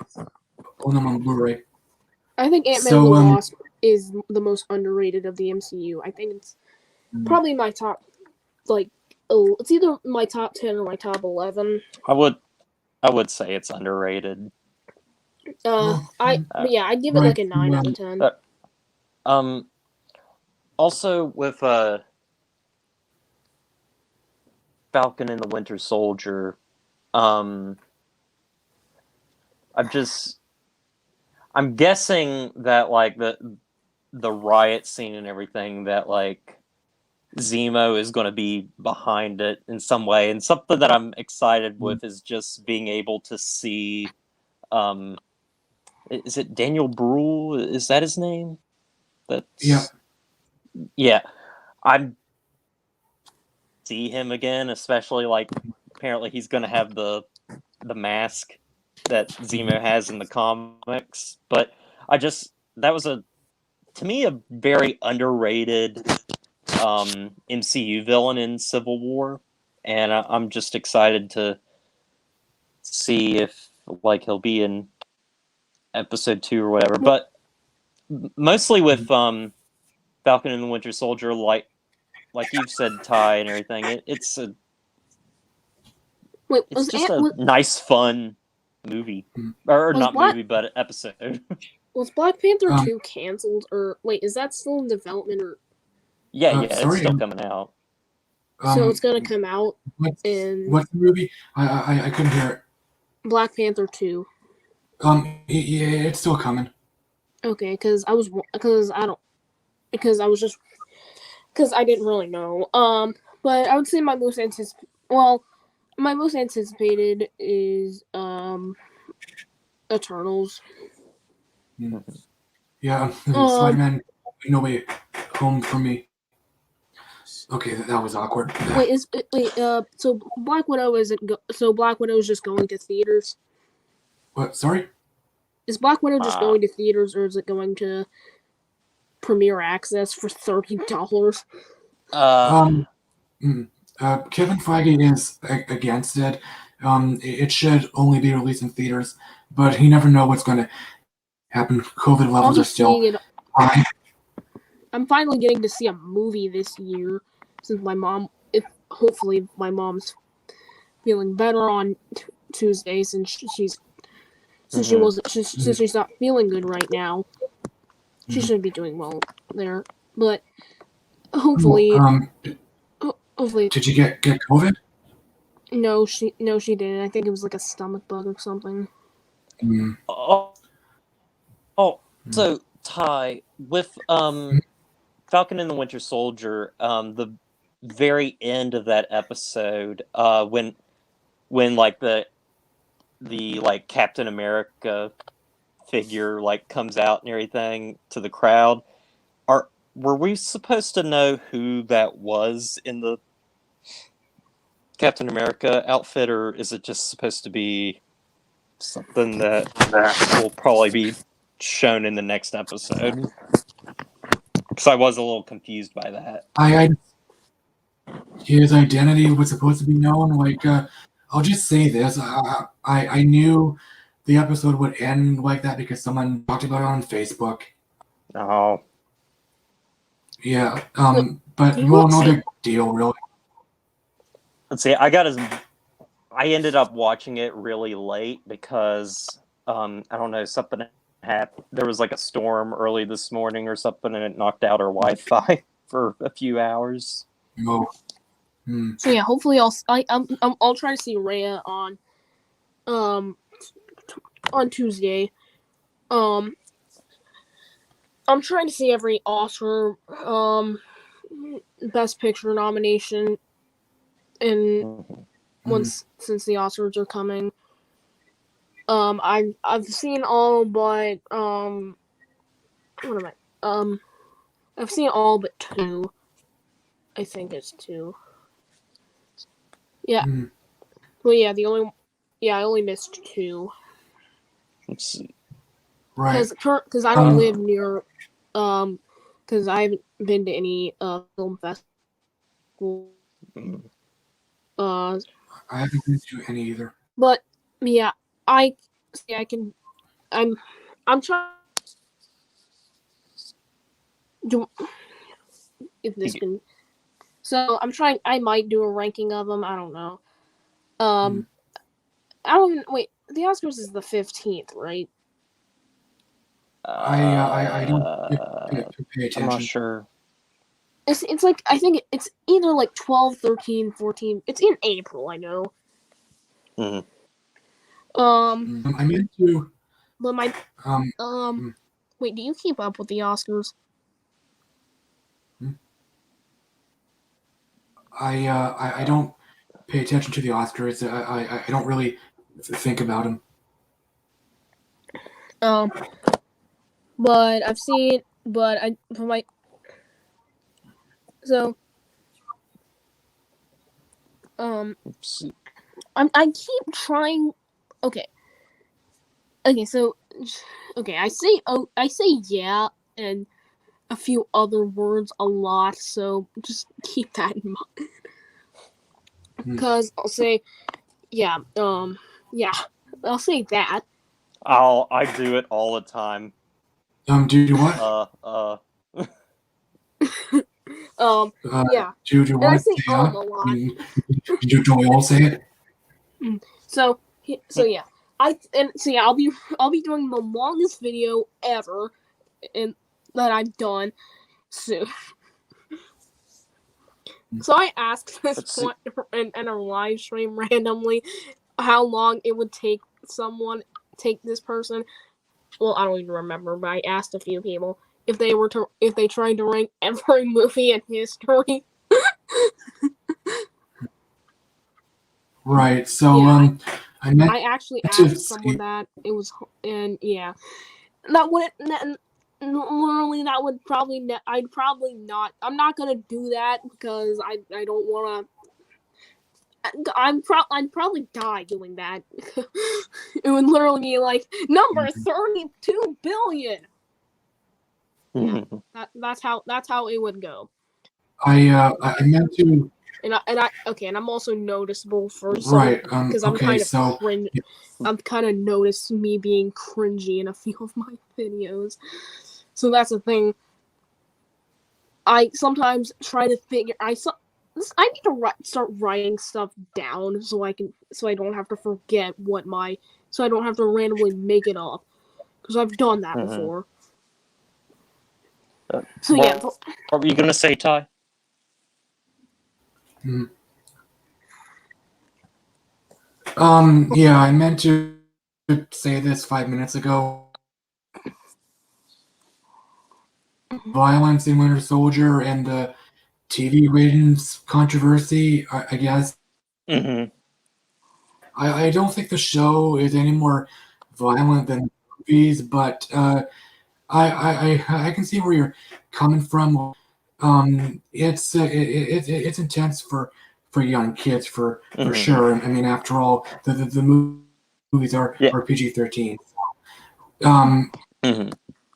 own them on Blu-ray. I think Ant-Man and the Wasp is the most underrated of the MCU. I think it's probably my top, like, it's either my top 10 or my top 11. I would say it's underrated. I'd give it like a 9 out of 10. Also with Falcon and the Winter Soldier, I'm guessing that like the riot scene and everything, that like Zemo is going to be behind it in some way, and something that I'm excited with is just being able to see. Is it Daniel Bruhl? Is that his name? Yeah. I'm see him again, especially like apparently he's going to have the mask that Zemo has in the comics. But that was to me a very underrated MCU villain in Civil War, and I'm just excited to see if like he'll be in episode 2 or whatever. But mostly with Falcon and the Winter Soldier, like you've said, Ty, and everything, it's just a nice, fun movie, or not movie, but episode. Was Black Panther 2 canceled, or wait, is that still in development, or? Yeah, it's still coming out. So it's gonna come out in what's the movie? I couldn't hear it. Black Panther 2. Yeah, it's still coming. Okay, because I didn't really know. But I would say my most anticipated is Eternals. Yeah, Spider-Man, No Way Home for me. Okay, that was awkward. So Black Widow Black Widow is just going to theaters? What? Sorry? Is Black Widow just going to theaters, or is it going to Premiere Access for $30? Kevin Feige is against it. It should only be released in theaters, but you never know what's going to happen. COVID I'll levels be are still seeing it. high. I'm finally getting to see a movie this year since my mom. Hopefully my mom's feeling better on Tuesday since she's since she wasn't since she's not feeling good right now. She should be doing well there, but hopefully, hopefully. Did you get COVID? No, she didn't. I think it was like a stomach bug or something. Mm. So Ty, with Falcon and the Winter Soldier, the very end of that episode, when like the like Captain America figure like comes out and everything to the crowd, were we supposed to know who that was in the Captain America outfit, or is it just supposed to be something that will probably be shown in the next episode? Because I was a little confused by that. His identity was supposed to be known. Like, I'll just say this: I knew the episode would end like that because someone talked about it on Facebook. Oh, yeah. But well, no big deal, really. Let's see. I ended up watching it really late because I don't know, something happened. There was like a storm early this morning or something, and it knocked out our Wi-Fi for a few hours. No. So yeah, hopefully I'll try to see Rhea on Tuesday. I'm trying to see every Oscar Best Picture nomination, and since the Oscars are coming, I've seen all but I've seen all but 2. I think it's 2. Yeah. Well, yeah, I only missed 2. Let's see. Right. Because I don't live near, because I haven't been to any film festival. I haven't been to any either. But yeah, I'm trying. If this can. So I'm trying. I might do a ranking of them. I don't know. I don't wait. The Oscars is the 15th, right? I don't pay attention. I'm not sure. It's like I think it's either like 12, 13, 14. It's in April. I know. I meant to. But my wait. Do you keep up with the Oscars? I don't pay attention to the Oscars. I don't really think about them. But I've seen. But I for my. So. I keep trying. Okay. So. Okay. I say yeah and a few other words a lot, so just keep that in mind. Because I'll say, yeah, yeah, I'll say that. I do it all the time. Do what? Yeah. Do you want to say a lot. Do we all say it? So yeah, I'll be doing the longest video ever, that I've done soon. So I asked this point in a live stream randomly how long it would take this person. Well, I don't even remember, but I asked a few people if they tried to rank every movie in history. Right. So yeah, I actually asked someone that. It was, and yeah, that would normally that would probably I'd probably not. I'm not gonna do that because I don't want to. I'd probably die doing that. It would literally be like number 32 billion. Yeah, that's how it would go. I meant to and I'm also noticeable for some Right. because I'm Okay. kind of So cringe. I'm kind of noticed me being cringy in a few of my videos, so that's the thing. I sometimes try to figure. I need to start writing stuff down so I don't have to forget so I don't have to randomly make it up because I've done that before. So yeah. What were you gonna say, Ty? Yeah, I meant to say this 5 minutes ago. Violence in Winter Soldier and the TV ratings controversy, I guess. Mm-hmm. I don't think the show is any more violent than movies, but I can see where you're coming from. It's intense for young kids for sure. I mean, after all, the movies are PG-13.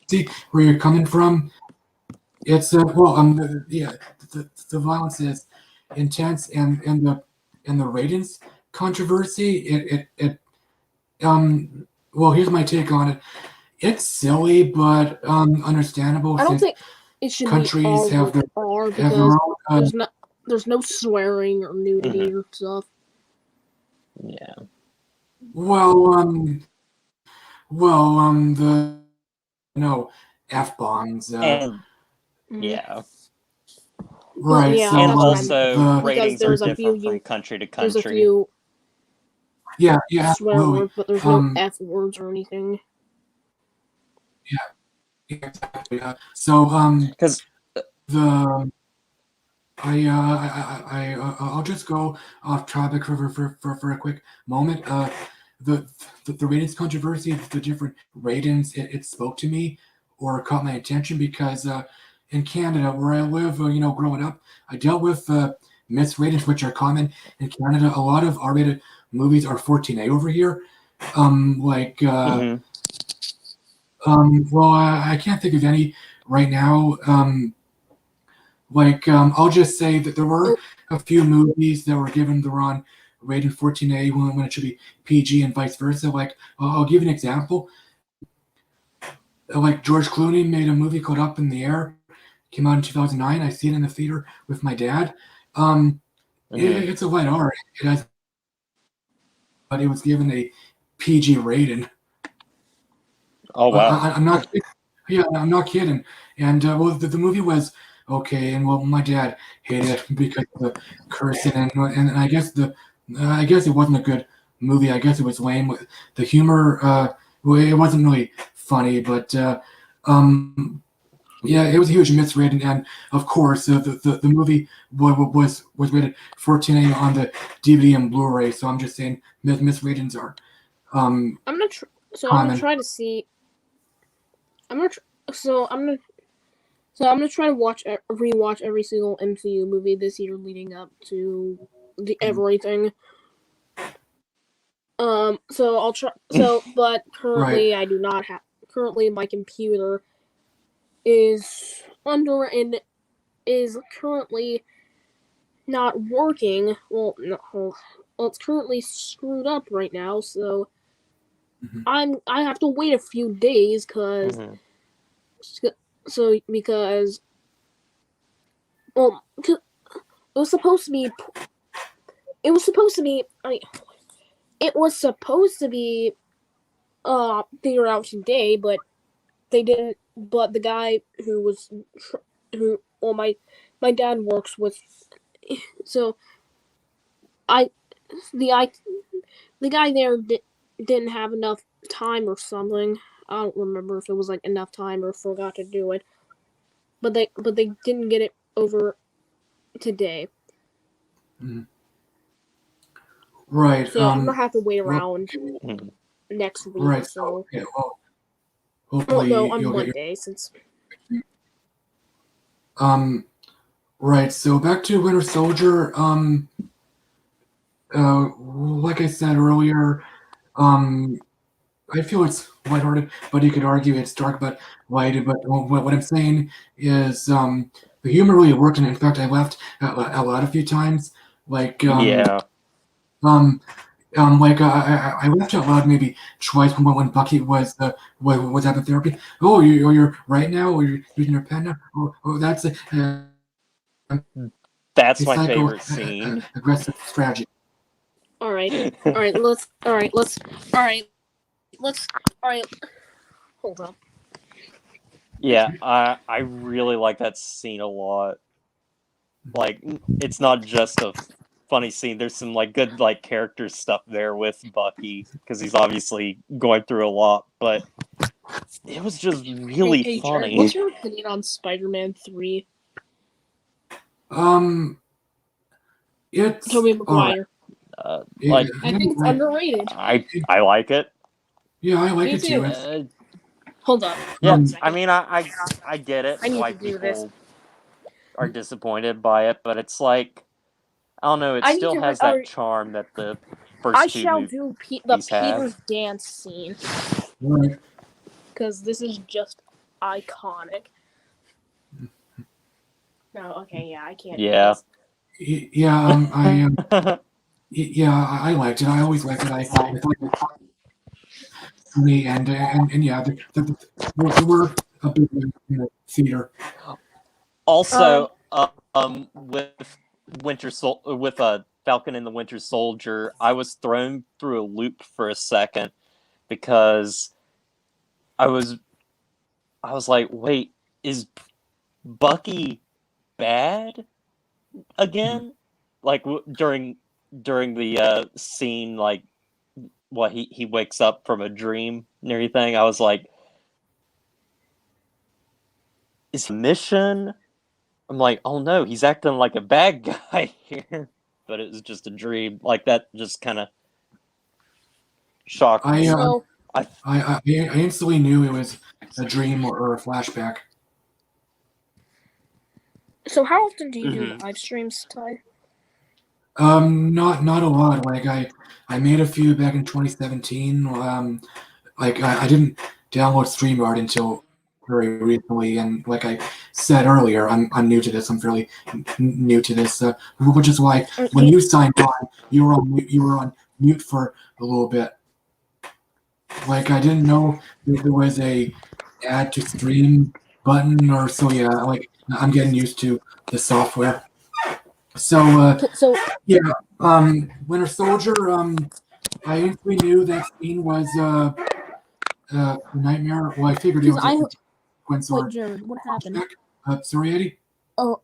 See where you're coming from. It's the violence is intense, and the ratings controversy. Well, here's my take on it. It's silly, but understandable. I don't Since think it should countries be have their because own. there's no swearing or nudity or stuff. Yeah. Well, the F-bombs. Yeah. Right. Yeah, so And that's also, ratings are there's a different few from country to there's a country. few yeah, swear absolutely. words, but there's no F words or anything. Yeah, exactly. So Because the I'll just go off topic for a quick moment. The ratings controversy, the different ratings, it spoke to me or caught my attention because in Canada, where I live, growing up, I dealt with missed ratings, which are common in Canada. A lot of R-rated movies are 14A over here. Well, I can't think of any right now. I'll just say that there were a few movies that were given the wrong rating 14A when it should be PG and vice versa. Like, I'll give you an example. Like, George Clooney made a movie called Up in the Air. Came out in 2009. I see it in the theater with my dad. It's a light R. But it was given a PG rating. Oh wow! I'm not. Yeah, I'm not kidding. And the movie was okay, and my dad hated it because of the cursing, and I guess it wasn't a good movie. I guess it was lame. The humor, it wasn't really funny, but yeah, it was a huge misrating, and of course, the movie was rated 14A on the DVD and Blu-ray. So I'm just saying, misratings are I'm gonna try to see. I'm gonna try to rewatch every single MCU movie this year leading up to everything. So I'll try. But currently right. I do not have. Currently, my computer is is currently not working. Well, no, well, it's currently screwed up right now. So I have to wait a few days because well, it was supposed to be. It was supposed to be. It was supposed to be figured out today, but they didn't. But the guy my dad works with, so the guy there didn't have enough time or something. I don't remember if it was like enough time or forgot to do it. But they didn't get it over today. Right. So I'm gonna have to wait around next week right. or so. Yeah. Well, hopefully No, on you'll Monday get since. Right. So back to Winter Soldier. Like I said earlier, I feel it's lighthearted, but you could argue it's dark but lighted. But what I'm saying is, the humor really worked, and in fact, I laughed out loud a few times. Like Yeah. I laughed out loud maybe twice when Bucky was having therapy. Oh, you're right now, or you're using your pen now. Oh, that's a That's my psycho favorite scene. aggressive strategy. All right. Hold on. Yeah, I really like that scene a lot. Like, it's not just a funny scene. There's some like good like character stuff there with Bucky because he's obviously going through a lot, but it was just really Hey, Jared, funny. what's your opinion on Spider-Man 3? It's Tobey all right. Maguire. Like, I think it's underrated. I like it. Yeah, I like Me it too. too. Hold on. Yeah, One second. I mean, I get it. I need Why to do this. people are disappointed by it, but it's like, I don't know. It I need still to has that charm that the I first two shall movies do the have. Peter's dance scene Right. because this is just iconic. No, okay, yeah, I can't. Yeah. I liked it. I always liked it. I thought it for me, and yeah, there were a big in the theater. Also, with Falcon and the Winter Soldier, I was thrown through a loop for a second because I was like, wait, is Bucky bad again? Like during the scene, like what he wakes up from a dream and everything. I was like, is he on a mission? I'm like, oh no, he's acting like a bad guy here, but it was just a dream. Like that, just kind of shocked me. I instantly knew it was a dream or a flashback. So how often do you do live streams, Ty? Not a lot. Like I made a few back in 2017. Like I didn't download StreamYard until very recently, and like I said earlier, I'm new to this. I'm fairly new to this, which is why when you signed on, you were on mute for a little bit. Like I didn't know there was a add to stream button, or so yeah. Like I'm getting used to the software. So yeah, Winter Soldier. I instantly knew that scene was a nightmare. Well, I figured it was a sequence or. Wait, Jared, what happened? Sorry, Eddie. Oh,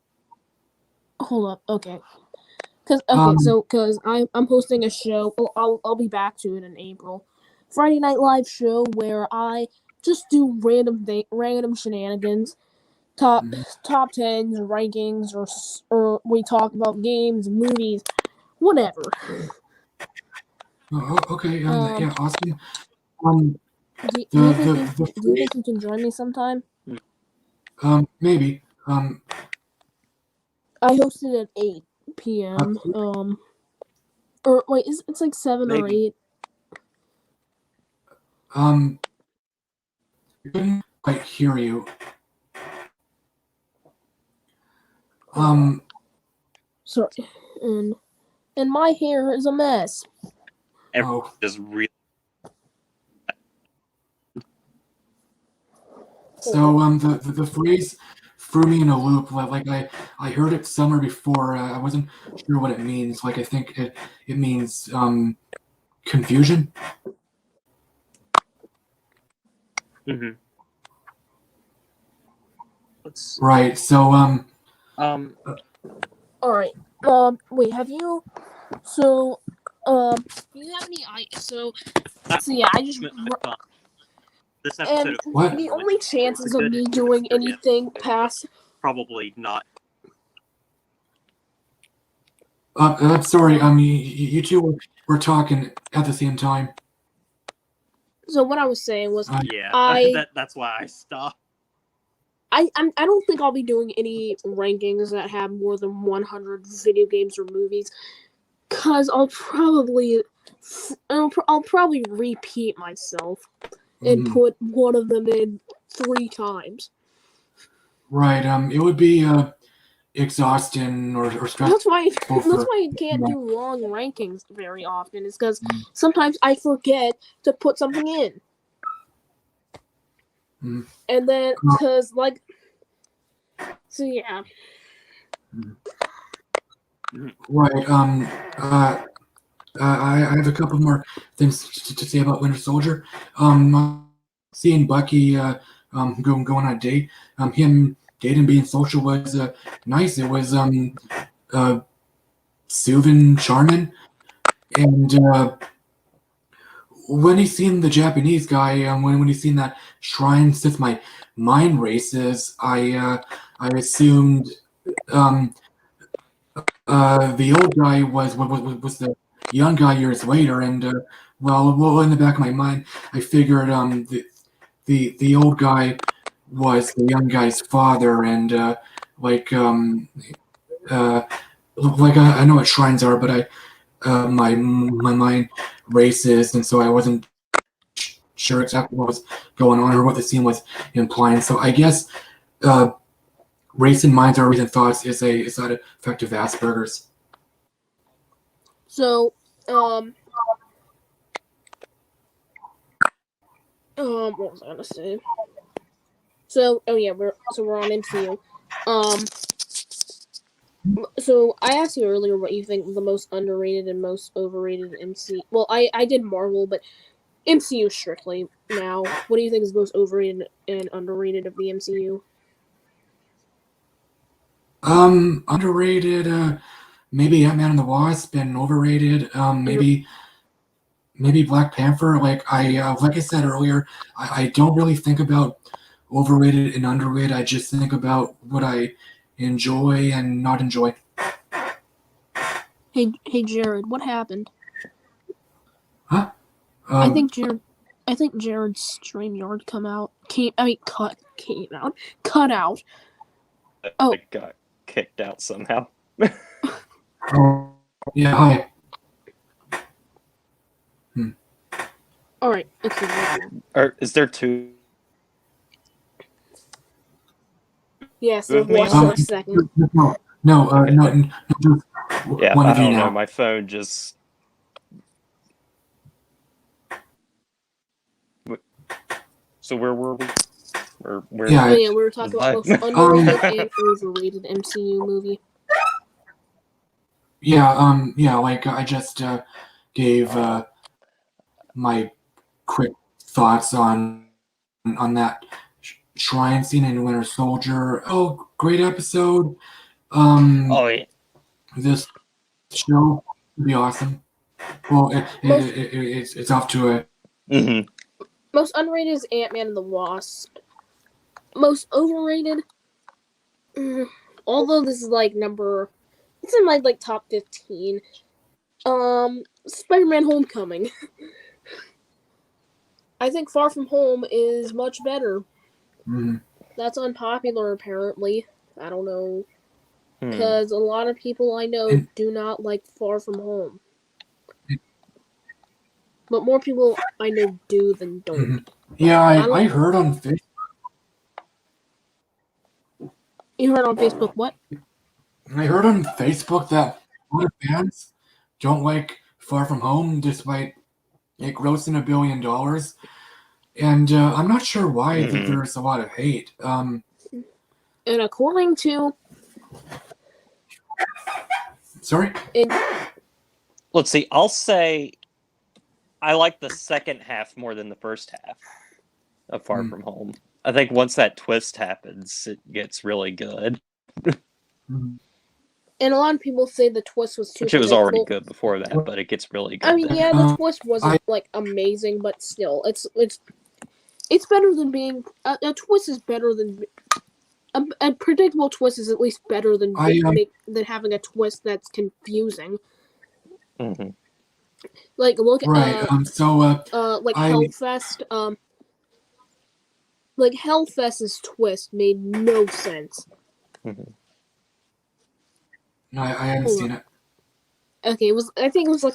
hold up. Okay. Because I'm hosting a show. I'll be back to it in April. Friday Night Live show where I just do random shenanigans. Top tens, rankings, or we talk about games, movies, whatever. Oh, okay. Yeah, awesome. Do you think you can join me sometime? Maybe. I hosted at 8 p.m. Or wait, it's like 7 or 8. I couldn't quite hear you. Sorry, and my hair is a mess. Everyone just really. So the phrase threw me in a loop. Like I heard it somewhere before. I wasn't sure what it means. Like I think it means confusion. Mm-hmm. Right. So All right. Wait. Have you? So, do you have any? So yeah. I just. This episode And what? the only chances of me doing anything past. Probably not. I'm sorry. You two were talking at the same time. So what I was saying was, that's why I stopped. I don't think I'll be doing any rankings that have more than 100 video games or movies, cause I'll probably repeat myself and put one of them in 3 times. Right. It would be exhausting or stressful. That's why for- I can't do long rankings very often. Is because sometimes I forget to put something in, and then because so yeah. Right. I have a couple more things to say about Winter Soldier. Seeing Bucky going on a date, him dating, being social was nice. It was soothing, charming, and when he seen the Japanese guy, when he seen that shrine, since my mind races, I assumed the old guy was the young guy years later, and well, in the back of my mind, I figured the old guy was the young guy's father, and I know what shrines are, but my mind races, and so I wasn't sure exactly what was going on or what the scene was implying. So I guess racing minds are racing thoughts is a side effect of Asperger's. So what was I gonna say? So we're on MCU. So I asked you earlier what you think the most underrated and most overrated MCU. Well, I did Marvel, but MCU strictly now. What do you think is most overrated and underrated of the MCU? Underrated. Maybe Ant-Man and the Wasp, and overrated. Maybe Black Panther. Like I said earlier, I don't really think about overrated and underrated. I just think about what I enjoy and not enjoy. Hey Jared, what happened? Huh? I think Jared's StreamYard cut out. Oh, I got kicked out somehow. Oh, yeah. Hi. all right. Okay. Or is there two? Yeah. So With me? watch for a second. No, just Yeah, one I of you don't now. know. My phone just. So where were we? Or where? Yeah. Oh yeah, we were talking about most underrated and overrated MCU movie. Yeah. Like I just gave my quick thoughts on that shrine scene in Winter Soldier. Oh, great episode. Oh yeah. This show would be awesome. Well, it's off to a. Mm-hmm. Most underrated is Ant-Man and the Wasp. Most overrated, although this is it's in my top 15. Spider-Man: Homecoming. I think Far From Home is much better. That's unpopular, apparently. I don't know. Because a lot of people I know do not like Far From Home. But more people I know do than don't. Yeah, I heard on Facebook. You heard on Facebook what? I heard on Facebook that a lot of fans don't like Far From Home despite it grossing $1 billion. And I'm not sure why there's a lot of hate. And according to... Sorry? Let's see. I'll say I like the second half more than the first half of Far From Home. I think once that twist happens, it gets really good. And a lot of people say the twist was too Which it was already good before that, but it gets really good. I mean, yeah, the twist wasn't amazing, but still, it's better than being a twist is better than a predictable twist is at least better than than having a twist that's confusing. Mm-hmm. Like look at Hellfest. Hellfest's twist made no sense. Mm-hmm. No, I haven't seen it. Okay, I think it was I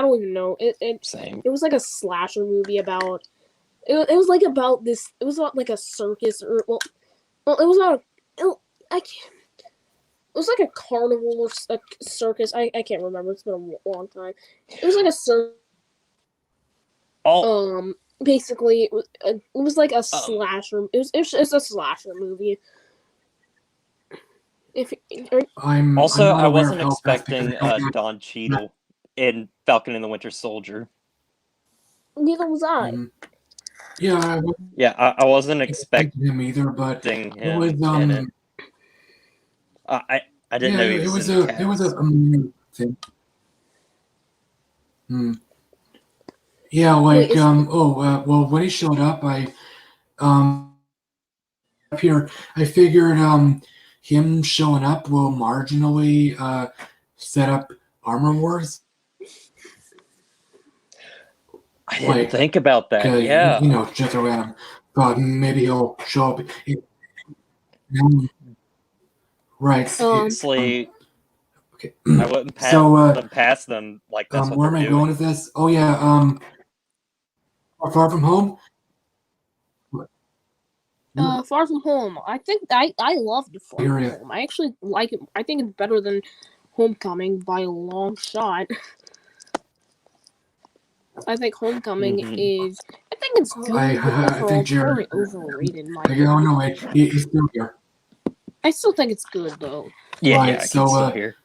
don't even know. Same. It was like a slasher movie about. It was like about this. It was about like a circus or it was about. I can't. was like a carnival or a circus. I can't remember. It's been a long time. It was like a circus. Basically, it was like a slasher. It's a slasher movie. I'm Also, not I aware of wasn't how fast expecting because I don't have- Don Cheadle in Falcon and the Winter Soldier. Neither was I. Yeah, I Yeah, I wasn't expecting him either, but expecting it was him in it. I didn't yeah, know he it was was in the it was cast. a new thing. Yeah, like Wait, well, when he showed up, up here, I figured him showing up will marginally set up Armor Wars. I didn't think about that. Yeah. You know, just around. Thought maybe he'll show up. Right. Honestly, Okay. I wouldn't So, pass them like that's what where they're am I doing. going with this? Oh yeah, Far From Home. Far From Home. I think I loved Far From Period. Home. I actually like it. I think it's better than Homecoming by a long shot. I think Homecoming is. I think it's good. I think Jared. Very overrated. In my Oh no, wait, he's still here. I still think it's good though. Yeah, Right, yeah, I so, can still hear.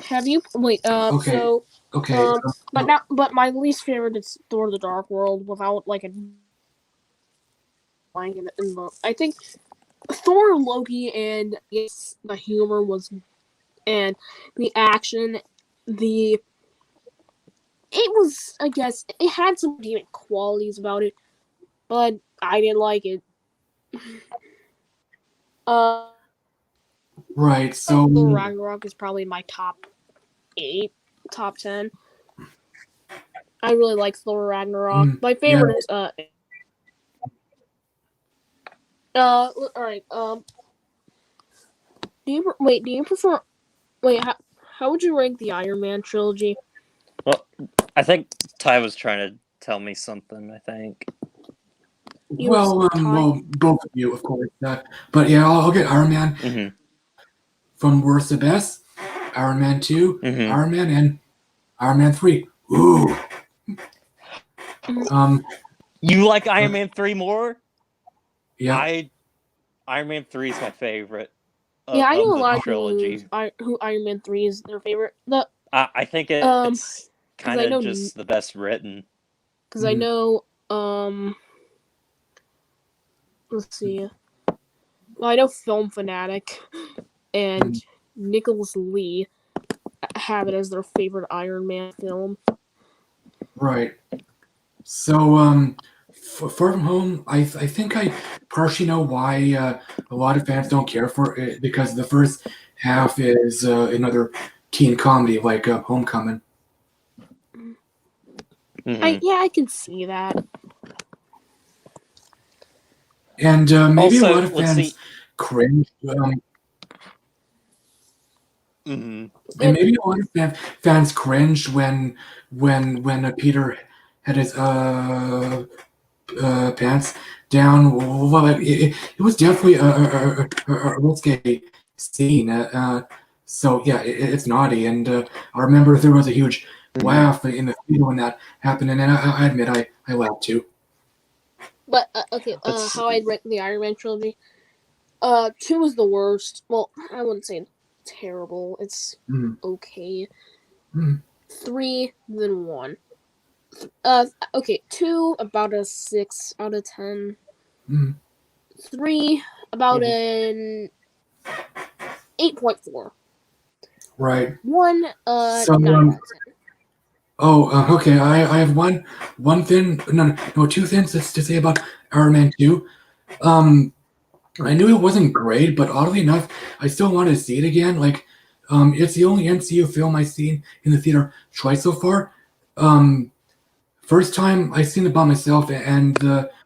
Have you wait? Okay. So Okay. but my least favorite is Thor: The Dark World without like a. I think Thor, Loki, and yes, the humor was, and the action, it was, I guess, it had some redeeming qualities about it, but I didn't like it. Right, so Thor Ragnarok is probably my top 8, top 10. I really like Thor Ragnarok. My favorite is all right. Do you prefer? Wait, how would you rank the Iron Man trilogy? Well, I think Ty was trying to tell me something. I think. well, both of you, of course. But yeah, I'll get Iron Man from worst to best. Iron Man 2, Iron Man, and Iron Man 3. Ooh. You like Iron Man 3 more? Yeah. Iron Man 3 is my favorite. Yeah, I know a lot trilogy. of people who Iron Man 3 is their favorite. I think it's kind of just the best written. Because I know, let's see. Well, I know Film Fanatic and Nicholas Lee have it as their favorite Iron Man film. Right. So, Far From Home, I think I partially know why a lot of fans don't care for it, because the first half is another teen comedy like Homecoming. I can see that. And maybe also, a lot of fans cringe. And maybe a lot of fans cringe when Peter had his pants down. Well, it was definitely a risque scene. So yeah, it's naughty, and I remember there was a huge laugh in the theater when that happened, and I admit I laughed too. But okay, how I'd rank the Iron Man trilogy. 2 is the worst. Well, I wouldn't say terrible. It's okay. 3, then 1. Okay, 2 about a 6 out of 10. 3 about an 8.4. Right. 1 9 out of 10. Oh, okay. I have one thing. No, two things to say about Iron Man 2. I knew it wasn't great, but oddly enough, I still wanted to see it again. Like, it's the only MCU film I've seen in the theater twice so far. First time I seen it by myself, and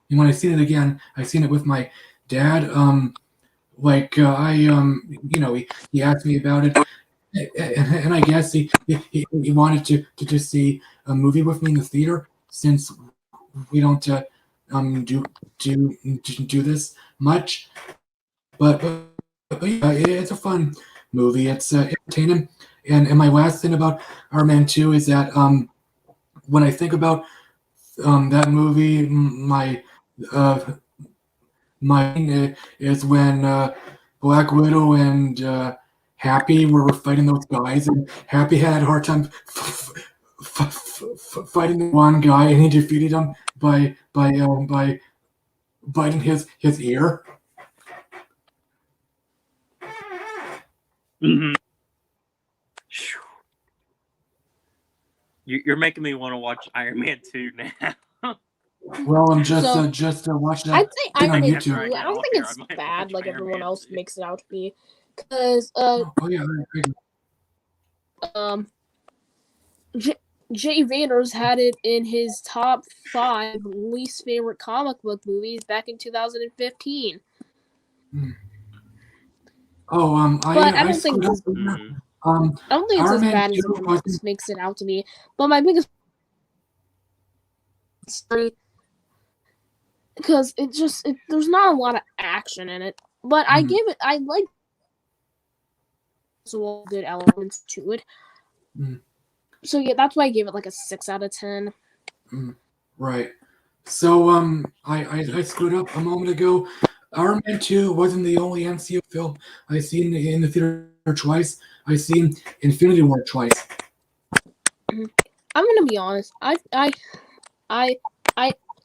when I seen it again, I seen it with my dad. He asked me about it, and I guess he wanted to see a movie with me in the theater, since we don't do this much. But but yeah, it's a fun movie. It's entertaining. And my last thing about Iron Man 2 is that when I think about that movie, uh, my is when Black Widow and Happy were fighting those guys, and Happy had a hard time fighting the one guy, and he defeated him by biting his ear. Mm-hmm. You're making me want to watch Iron Man 2 now. Well, I'm just So, just watching I'd that say thing on Iron Man That's 2. YouTube. right. I Now don't think here, it's I might bad watch like Iron everyone Man else 2. makes it out to be. Because Oh yeah, I agree. Jay Vander's had it in his top 5 least favorite comic book movies back in 2015. Oh, But I I don't think screwed it's up as there. Mhm. I don't think it's Iron as Man bad as 2 everyone wasn't. else makes it out to be. But my biggest story because there's not a lot of action in it. But I like some good elements to it. Mm, So yeah, that's why I gave it like a 6 out of 10. right. So I screwed up a moment ago. Iron Man 2 wasn't the only MCU film I seen in the theater twice. I seen Infinity War twice. I'm gonna be honest. I I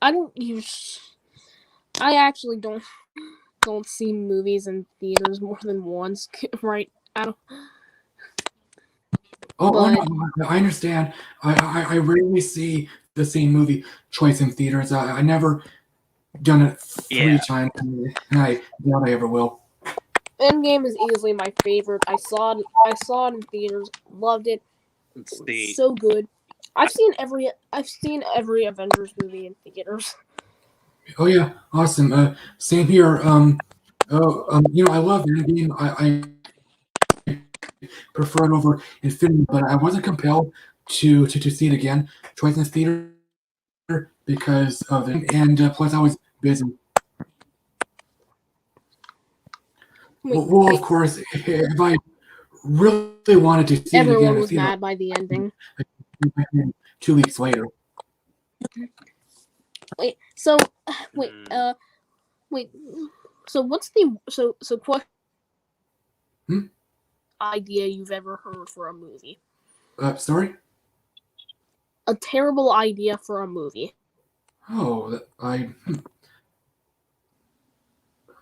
don't use. I actually don't see movies in theaters more than once. Right? I don't. Oh, But no, I understand. I rarely see the same movie twice in theaters. I never done it 3 Yeah. times, and I doubt I ever will. Endgame is easily my favorite. I saw it in theaters. Loved it. See, So good. I've seen every Avengers movie in theaters. Oh yeah, awesome. Same here. I love Endgame. I prefer it over Infinity, but I wasn't compelled to see it again twice in the theater because of it, and plus I was busy. Well, of course, if I really wanted to see it again Everyone in the was theater, mad by the ending. 2 weeks later. Wait, so wait, mm, wait. So what's the question Hmm? idea you've ever heard for a movie? Sorry. A terrible idea for a movie. Oh,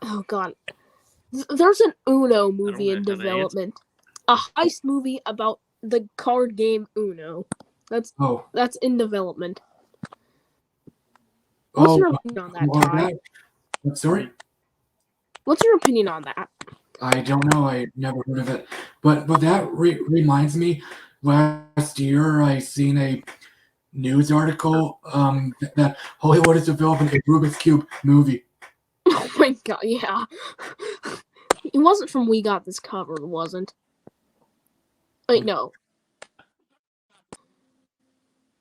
Oh god. There's an Uno I don't movie know in how to answer. development. A heist movie about the card game Uno. oh, That's in development. What's your opinion on that, well, Ty? sorry. What's your opinion on that? I don't know. I never heard of it, but that reminds me. Last year, I seen a news article that Hollywood is developing a Rubik's Cube movie. Oh my god, yeah. It wasn't from We Got This Covered, wasn't? Wait, no.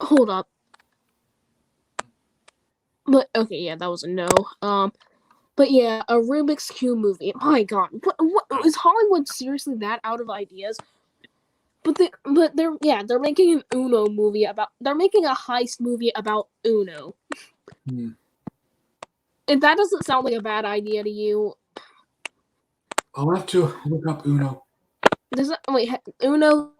Hold up. But okay, yeah, that was a no. But yeah, a Rubik's Cube movie. My god, what is Hollywood seriously that out of ideas? But they're making an Uno movie about. They're making a heist movie about Uno. If that doesn't sound like a bad idea to you, I'll have to look up Uno. Uno.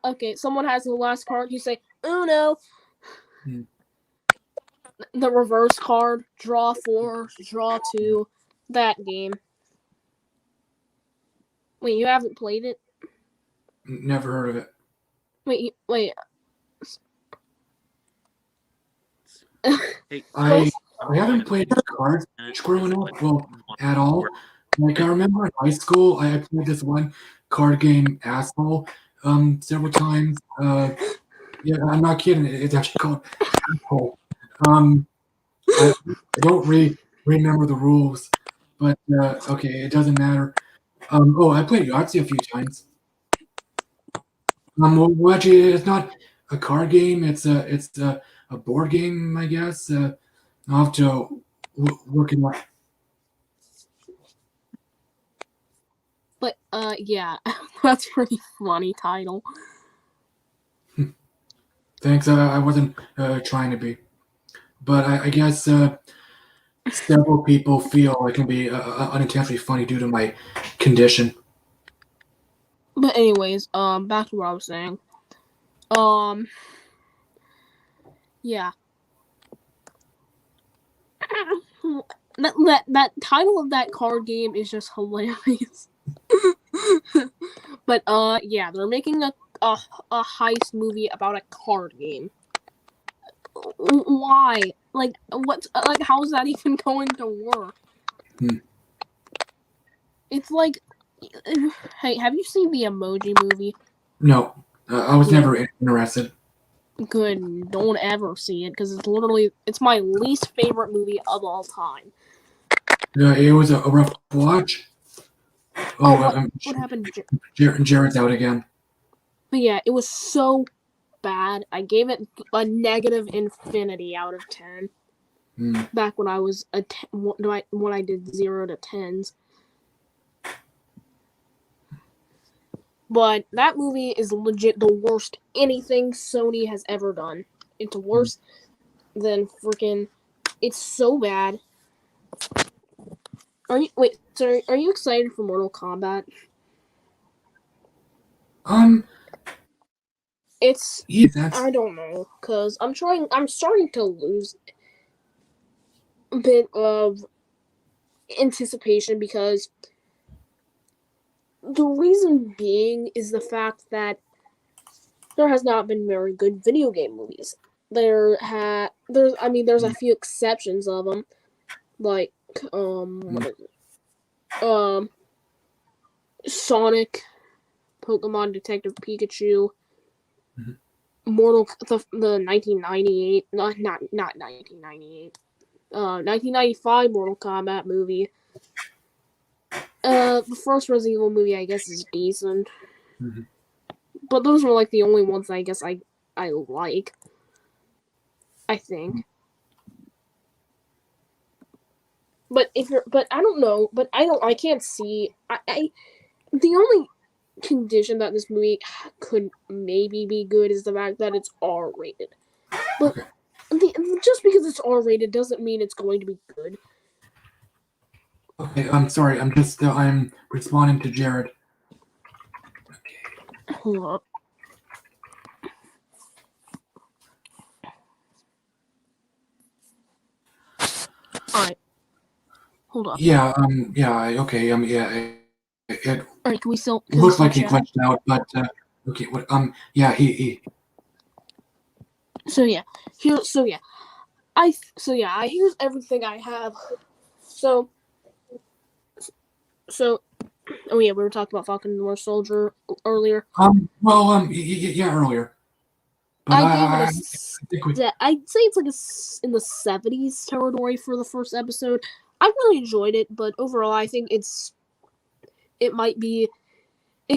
Okay. Someone has the last card. You say Uno. The reverse card. Draw 4. Draw 2. That game. Wait, you haven't played it? Never heard of it. Wait. Hey, I haven't played cards growing up, well, at all. Like I remember in high school, I played this one card game, Asshole, several times. Yeah, I'm not kidding. It's actually called Asshole. I don't remember the rules, but okay, it doesn't matter. I played Yahtzee a few times. Well, actually, it's not a card game. It's a board game, I guess. I'll have to look it up. Yeah, that's a pretty funny title. Thanks. I wasn't trying to be, but I guess several people feel I can be unintentionally funny due to my condition. But anyways, back to what I was saying. Yeah. That title of that card game is just hilarious. But yeah, they're making a heist movie about a card game. Why? Like, what? Like, how is that even going to work? It's like, hey, have you seen the Emoji Movie? No, I was never interested. Good, don't ever see it because it's my least favorite movie of all time. It was a rough watch. What happened? Jared's out again. But yeah, it was so bad. I gave it a negative infinity out of 10. Back when I was when I did 0 to 10s. But that movie is legit the worst anything Sony has ever done. It's worse than freaking. It's so bad. Are you excited for Mortal Kombat? It's I don't know, cause I'm starting to lose a bit of anticipation because the reason being is the fact that there has not been very good video game movies. There's a few exceptions of them, like what is it? Sonic, Pokemon Detective Pikachu, the 1998, not 1998, 1995 Mortal Kombat movie. The first Resident Evil movie, I guess, is decent. But those were like the only ones I guess I like. I think. But I don't know. But I can't see. The only condition that this movie could maybe be good is the fact that it's R-rated. But just because it's R-rated doesn't mean it's going to be good. Okay, I'm sorry. I'm responding to Jared. Hold up. Alright. Hold up. Yeah, okay, yeah. It Alright, can we still looks like he glitched out, but okay, what yeah, he here's everything I have. So oh yeah, we were talking about Falcon and the Winter Soldier earlier. yeah, earlier. But I gave it I'd say it's like in the 70s territory for the first episode. I really enjoyed it, but overall I think it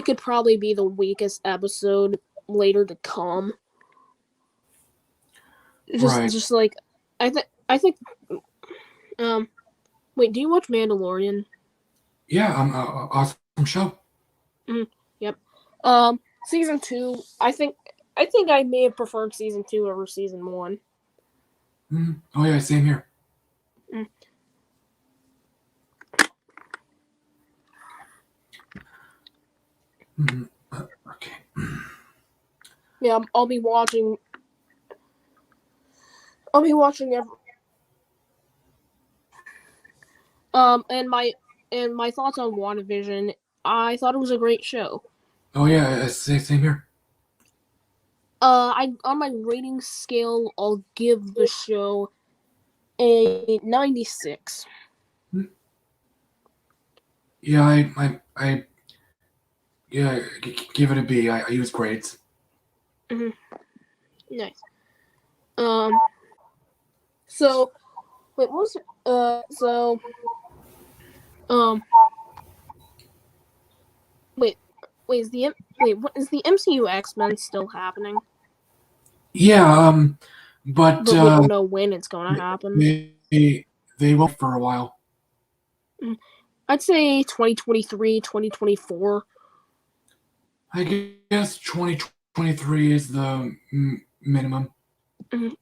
could probably be the weakest episode later to come. Just like I think wait, do you watch Mandalorian? Yeah, awesome show. Yep. Season 2, I think I may have preferred season 2 over season 1. Oh yeah, same here. Okay. Yeah, I'll be watching every. And my thoughts on WandaVision. I thought it was a great show. Oh yeah, same here. On my rating scale, I'll give the show a 96. Yeah, I give it a B. I use grades. Nice. So, wait, what was what is the MCU X-Men still happening? Yeah, but we don't know when it's gonna happen. They won't for a while. I'd say 2023, 2024. I guess 2023 is the minimum. I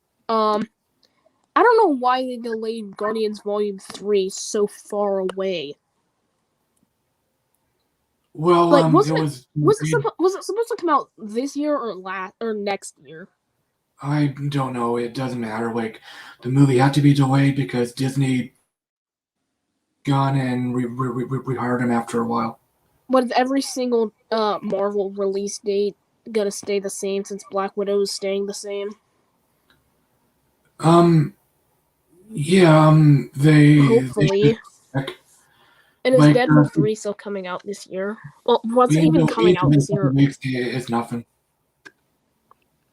don't know why they delayed Guardians Volume 3 so far away. Well, Like, it was it supposed to come out this year or next year? I don't know. It doesn't matter. Like, the movie had to be delayed because Disney gone and we hired him after a while. But is every single Marvel release date gonna stay the same since Black Widow is staying the same? Yeah, Hopefully. Like, And is like Deadpool 3 still coming out this year? Well, what's it even coming out this year? It's nothing.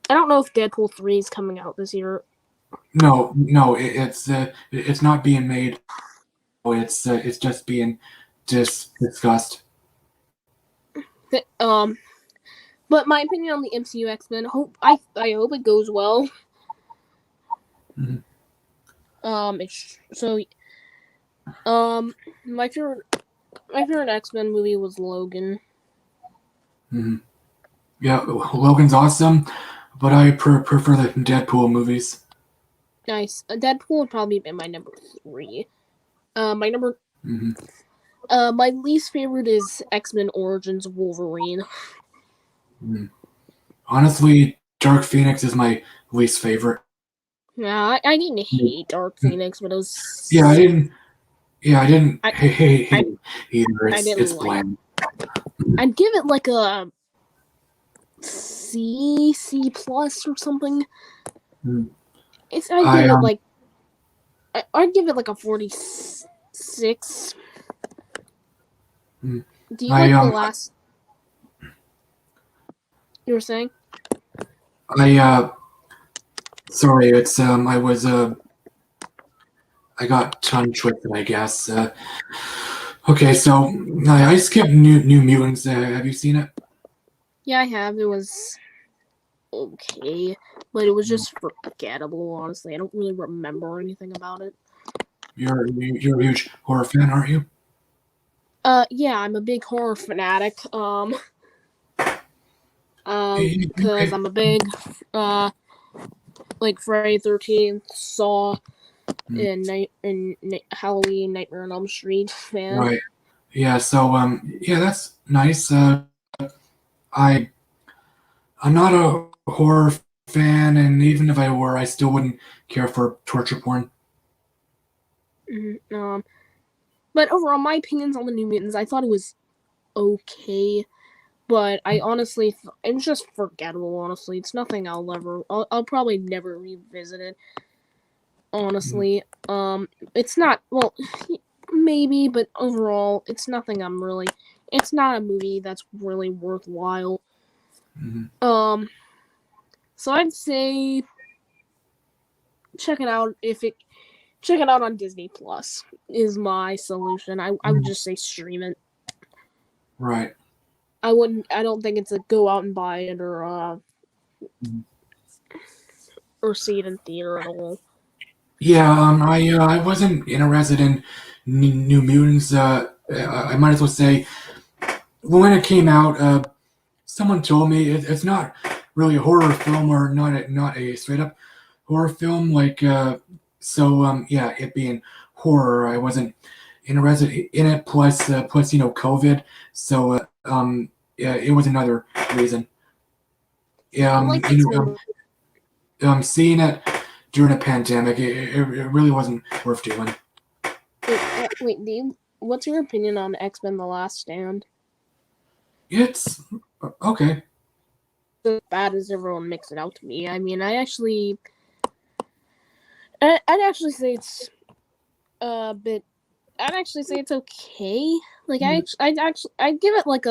I don't know if Deadpool 3 is coming out this year. No, it's not being made. It's just being discussed. But my opinion on the MCU X-Men, I hope it goes well. Mhm. My favorite X-Men movie was Logan. Mm-hmm. Yeah, Logan's awesome, but I prefer the Deadpool movies. Nice. Deadpool would probably be my number 3. My number. Mm-hmm. My least favorite is X-Men Origins Wolverine. Mm-hmm. Honestly, Dark Phoenix is my least favorite. Nah, I didn't hate Dark Phoenix, but it was. Yeah, I didn't hate I either. didn't It's like bland. I'd give it like a C plus or something. Mm. I'd give it like a 46. Mm. Do you like the last? You were saying? Sorry, it's I got tongue twisted, I guess. Okay, so I skipped New Mutants. Have you seen it? Yeah, I have. It was okay, but it was just forgettable. Honestly, I don't really remember anything about it. You're a huge horror fan, aren't you? Yeah, I'm a big horror fanatic. Because I'm a big like Friday 13th, Saw, and Halloween, Nightmare on Elm Street fan. Right. Yeah. So yeah, that's nice. I'm not a horror fan, and even if I were, I still wouldn't care for torture porn. Mm-hmm. But overall, my opinions on the New Mutants, I thought it was okay, but I honestly, it was just forgettable. Honestly, it's nothing I'll probably never revisit it. Honestly, it's not maybe, but overall, it's nothing it's not a movie that's really worthwhile. Mm-hmm. So I'd say check it out check it out on Disney Plus is my solution. I would just say stream it. Right. I don't think it's a go out and buy it or see it in theater at all. Yeah, I wasn't interested in New Mutants. I might as well say when it came out, someone told me it's not really a horror film or not a straight up horror film. Like yeah, it being horror, I wasn't interested in it. Plus COVID. So yeah, it was another reason. Yeah, seeing it during a pandemic, it really wasn't worth doing. Wait, what's your opinion on X-Men: The Last Stand? It's okay. As bad as everyone makes it out to me. I mean, I'd actually say it's bit. I'd actually say it's okay. Like I'd give it like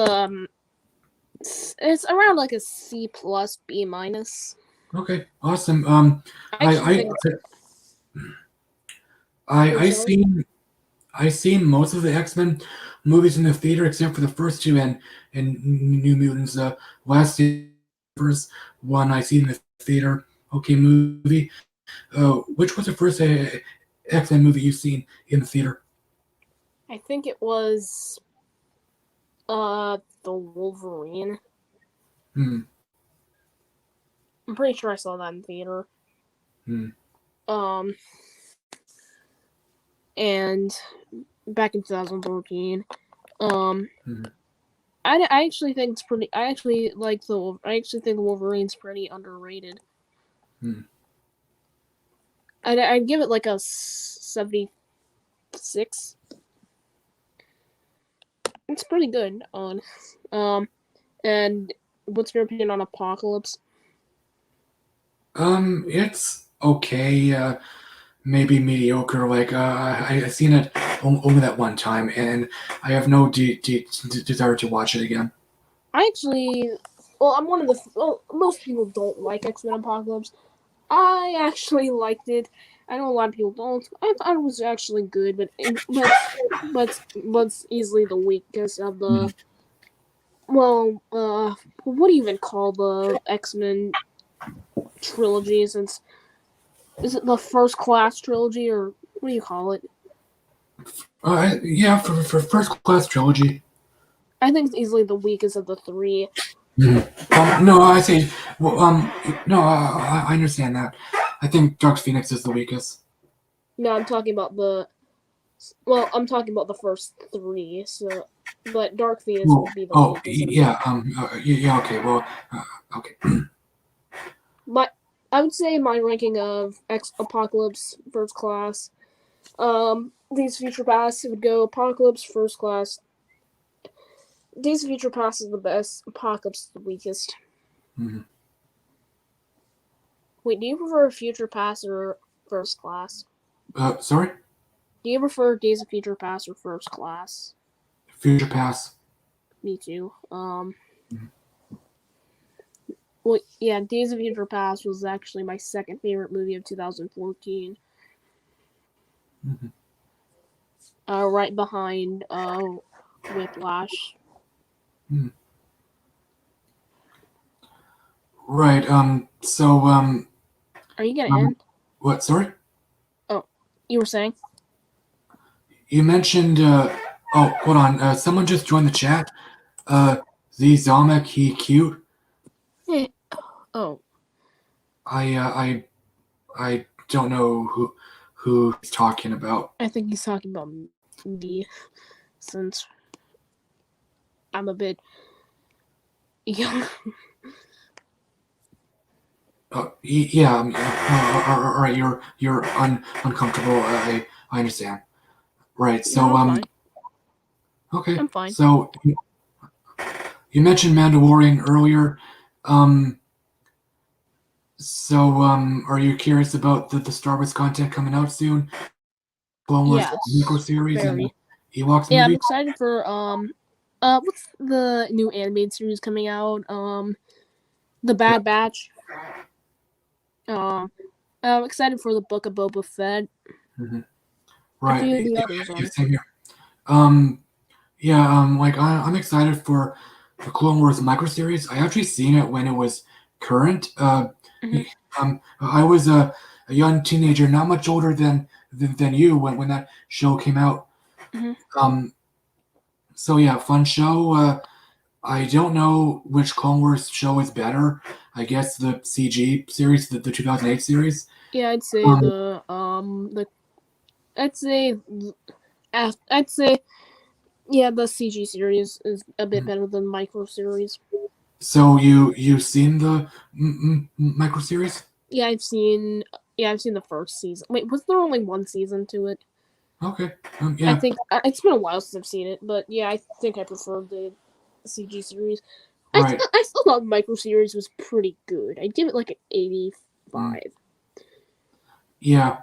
it's around like a C plus B minus. Okay, awesome. I seen most of the X-Men movies in the theater except for the first two and New Mutants. Last first one I seen in the theater. Okay, movie. Which was the first X-Men movie you've seen in the theater? I think it was the Wolverine. Hmm. I'm pretty sure I saw that in theater. Hmm. And back in 2014. Hmm. I actually think it's pretty. I actually think the Wolverine's pretty underrated. Hmm. I'd give it like a 76. It's pretty good on. And what's your opinion on Apocalypse? It's okay. Maybe mediocre. Like I seen it only that one time, and I have no desire to watch it again. I actually, I'm one of the. Well, most people don't like X-Men Apocalypse. I actually liked it. I know a lot of people don't. I thought it was actually good, but easily the weakest of the. Well, what do you even call the X-Men trilogy? Since is it the First Class trilogy or what do you call it? Yeah, for first class trilogy. I think it's easily the weakest of the three. No, I say, well, no, I understand that. I think Dark Phoenix is the weakest. No, I'm talking about the. Well, I'm talking about the first three. So, but Dark Phoenix Well, would be the oh, weakest. yeah, yeah, okay, well, okay. But I would say my ranking of X Apocalypse First Class. Days of Future Past would go Apocalypse First Class. Days of Future Past is the best. Apocalypse is the weakest. Mm-hmm. Wait, do you prefer Future Past or First Class? Sorry? Do you prefer Days of Future Past or First Class? Future Pass. Me too. Well, yeah, Days of Future Past was actually my second favorite movie of 2014. Mm-hmm. Right behind Whiplash. Mm. Right, Are you gonna end? what, sorry? Oh, you were saying? You mentioned, oh, hold on, someone just joined the chat. Z Zomic, he cute. Oh, I don't know who he's talking about. I think he's talking about me, since I'm a bit young. Yeah, all right, you're uncomfortable. I understand. Right. So No, I'm fine. okay. I'm fine. So you mentioned Mandalorian earlier. Um, are you curious about the Star Wars content coming out soon? Clone Wars Yes, micro series and very. Ewoks Yeah, I'm movie? excited for what's the new animated series coming out? The Bad Batch. I'm excited for the Book of Boba Fett. Mm-hmm. A Right. few of the others. Yeah, same here. Yeah. Like I'm excited for the Clone Wars micro series. I actually seen it when it was current. Mhm. I was a young teenager, not much older than you when that show came out. Mhm. So yeah, fun show. I don't know which Clone Wars show is better. I guess the CG series, the 2008 series. Yeah, I'd say Um, I'd say I'd say yeah, the CG series is a bit better than micro series. So you seen the micro series? Yeah, I've seen the first season. Wait, was there only one season to it? Okay. I Yeah. think it's been a while since I've seen it, but yeah, I think I prefer the CG series. Right. I still thought micro series was pretty good. I'd give it like an 85. Yeah.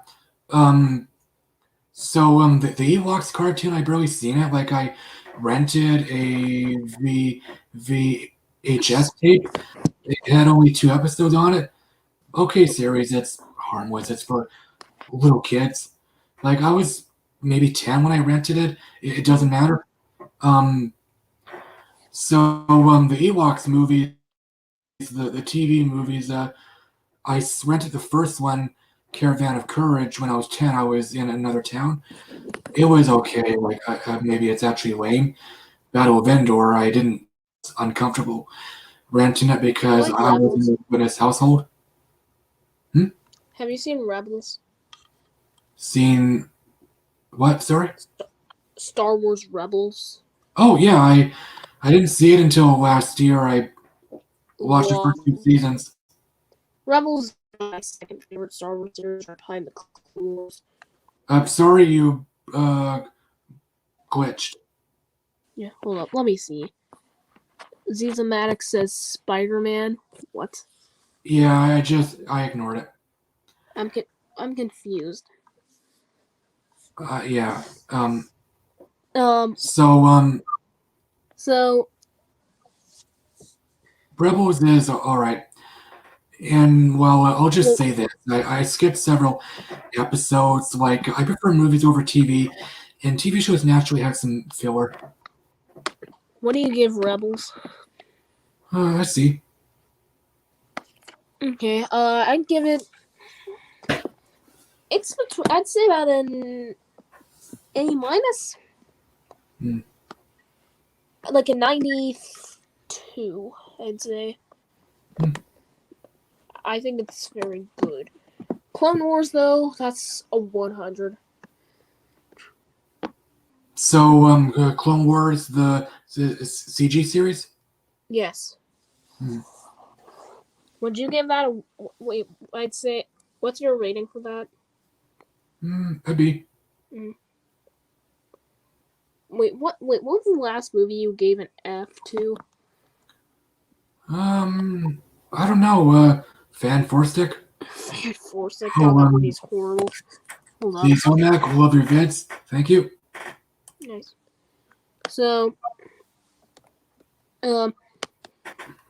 So the Ewoks cartoon, I barely seen it. Like I rented a VHS tape. It had only 2 episodes on it. Okay, series. It's harmless. It's for little kids. Like I was maybe 10 when I rented it. It doesn't matter. Um. So the Ewoks movies, the TV movies. I rented the first one Caravan of Courage when I was 10. I was in another town. It was okay. Like maybe it's actually lame. Battle of Endor, I didn't uncomfortable renting it because like I was Rebels. in a witness household. Have you seen Rebels? Seen what? Sorry. Star Wars Rebels. Oh yeah, I didn't see it until last year. I watched the first 2 seasons. Rebels is my second favorite Star Wars series behind the Clone Wars. I'm sorry you glitched. Yeah, hold up. Let me see. Zizamatic says Spider-Man. What? Yeah, I ignored it. I'm confused. Yeah. Um. So So Rebels is all right. And well, I'll just well, say this: I skipped several episodes. Like I prefer movies over TV, and TV shows naturally have some filler. what do you give Rebels? I see. Okay. I'd give it. It's between. I'd say about an A minus. Hmm. Like a 92. I'd say. Hmm. I think it's very good. Clone Wars, though, that's a 100. So, Clone Wars, the CG series. Yes. Hmm. Would you give that a wait? I'd say. What's your rating for that? Could be. Wait, what? Wait, what was the last movie you gave an F to? I don't know. Fan Four Stick. Fan Force. Oh, God, that movie's horrible. Hold up. the Tomac, love your vids. Thank you. Nice. So,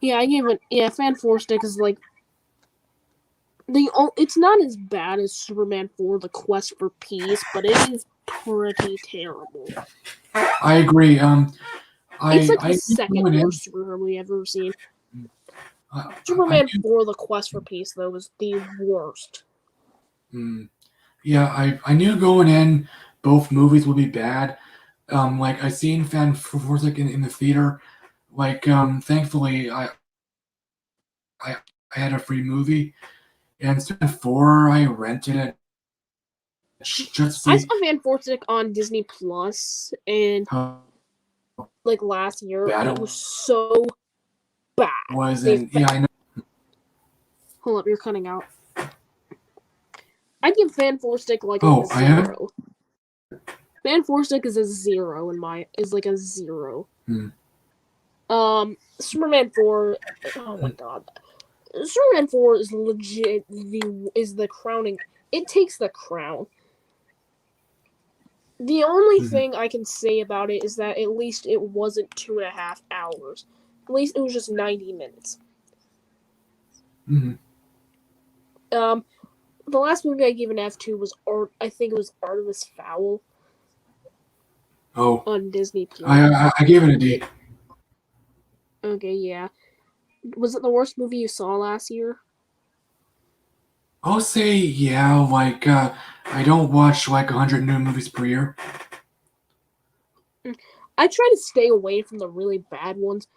yeah, I gave it. Yeah, Fan Four Stick is like it's not as bad as Superman 4: The Quest for Peace, but it is pretty terrible. I agree. It's like the I second went in. worst Superman movie I've ever seen. I Superman knew- 4: The Quest for Peace, though, was the worst. Yeah, I knew going in both movies would be bad. Like I seen Fan Four Stick in the theater. Like thankfully I I had a free movie, and Fan Four I rented it just to I see saw Fan Four Stick on Disney Plus, and how like last year, bad and it it was so bad. was, The and yeah, I know. Hold up, you're cutting out. I'd give Fan Four Stick like Oh, a I am? 0. Fan Four Stick is a 0 is like a 0. Superman 4. Oh my god, Superman 4 is legit the crowning. It takes the crown. The only thing I can say about it is that at least it wasn't 2.5 hours. At least it was just 90 minutes. The last movie I gave an F to was I think it was Artemis Fowl. Oh, On Disney Plus. I gave it a D. Okay, yeah. Was it the worst movie you saw last year? I'll say yeah. Like I don't watch like 100 new movies per year. I try to stay away from the really bad ones.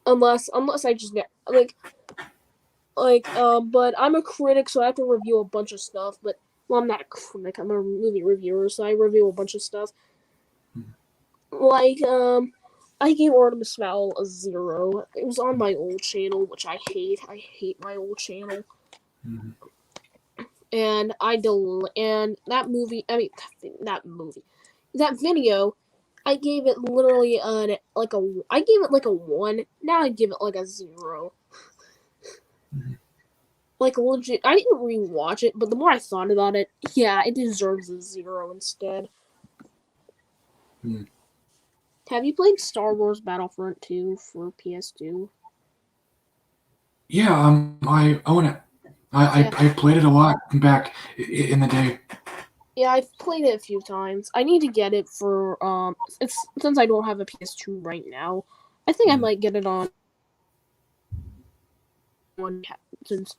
Unless I just but I'm a critic, so I have to review a bunch of stuff. But well, I'm not a critic. I'm a movie reviewer, so I review a bunch of stuff. Like I gave Artemis Fowl a 0. It was on my old channel, which I hate. I hate my old channel. And that video, I gave it literally I gave it like a 1. Now I give it like a 0. Like legit, I didn't rewatch it, but the more I thought about it, yeah, it deserves a 0 instead. Have you played Star Wars Battlefront 2 for PS2? Yeah, I own it. I played it a lot back in the day. Yeah, I've played it a few times. I need to get it for since I don't have a PS2 right now. I think I might get it on since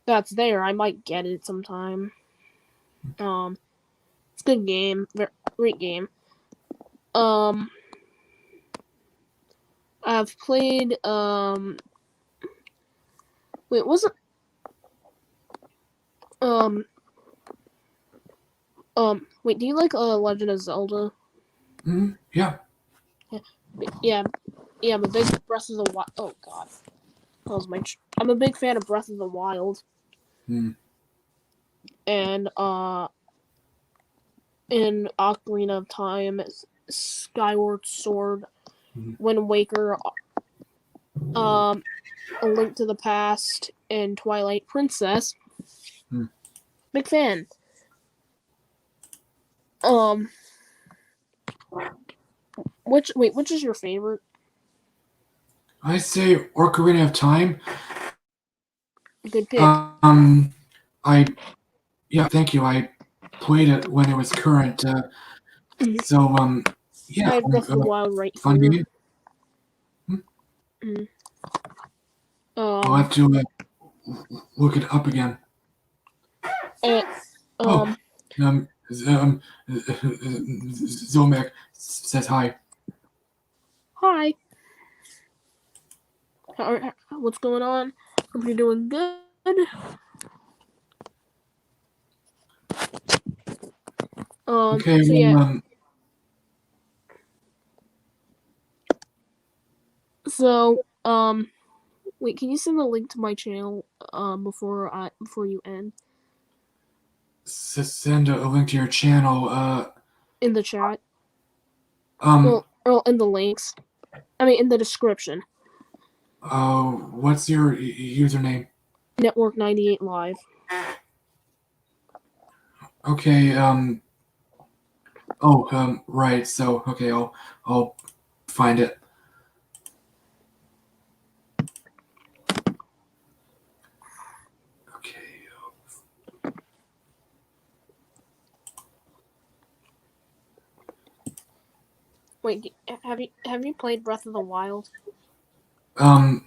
that's there. I might get it sometime. It's a good game. Great game. I've played wait, wasn't wait, do you like Legend of Zelda? Yeah. Yeah, I'm a big Breath of the Wild. Oh God, that was I'm a big fan of Breath of the Wild. Mm. And in Ocarina of Time, Skyward Sword, Wind Waker, A Link to the Past, and Twilight Princess. Big fan. Which is your favorite? I say Ocarina of Time. Good pick. Thank you. I played it when it was current. So I have Breath of the Wild right fun here. game. I'll have to look it up again. Zomek says hi. Hi. What's going on? Hope you're doing good. Okay. So yeah. So wait, can you send the link to my channel before you end? Send a link to your channel. In the chat. Or in the links. I mean, in the description. What's your username? Network 98 Live. Okay. Right. So okay, I'll find it. Wait, have you played Breath of the Wild? No,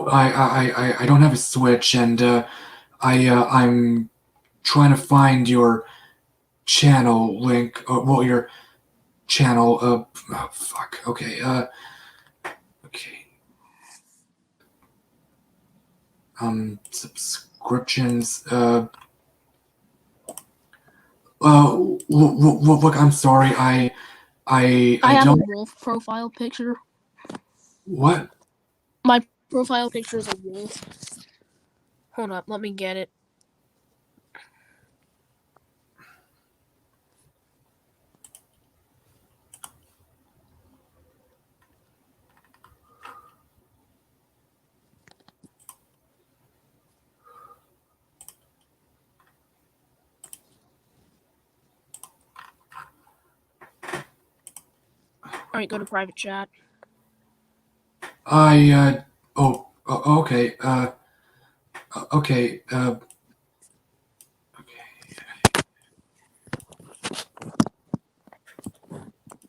I don't have a Switch, and I'm trying to find your channel link. Your channel. Fuck. Okay. Okay. Subscriptions. Look, I'm sorry. I have don't. a wolf profile picture. What? My profile picture is a wolf. Hold up, let me get it. Alright, go to private chat. Okay. Okay.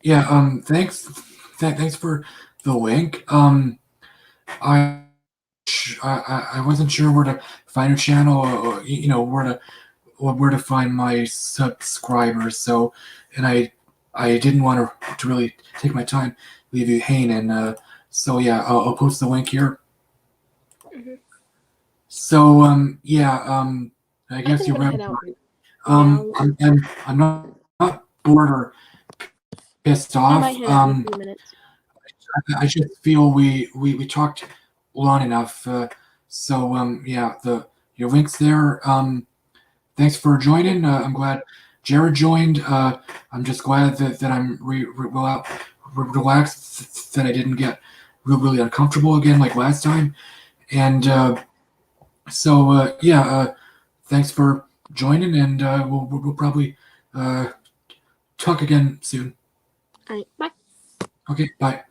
Yeah. Thanks for the link. I wasn't sure where to find your channel, or where to find my subscribers. So, and I didn't want to really take my time, leave you hanging. So yeah, I'll post the link here. So I guess you're right. I'm not bored or pissed off. I might head out in a few minutes. I just feel we talked long enough. Your link's there. Thanks for joining. I'm glad Jared joined. I'm just glad that I'm relaxed, that I didn't get really uncomfortable again like last time. And thanks for joining, and we'll probably talk again soon. All right, bye. Okay, bye.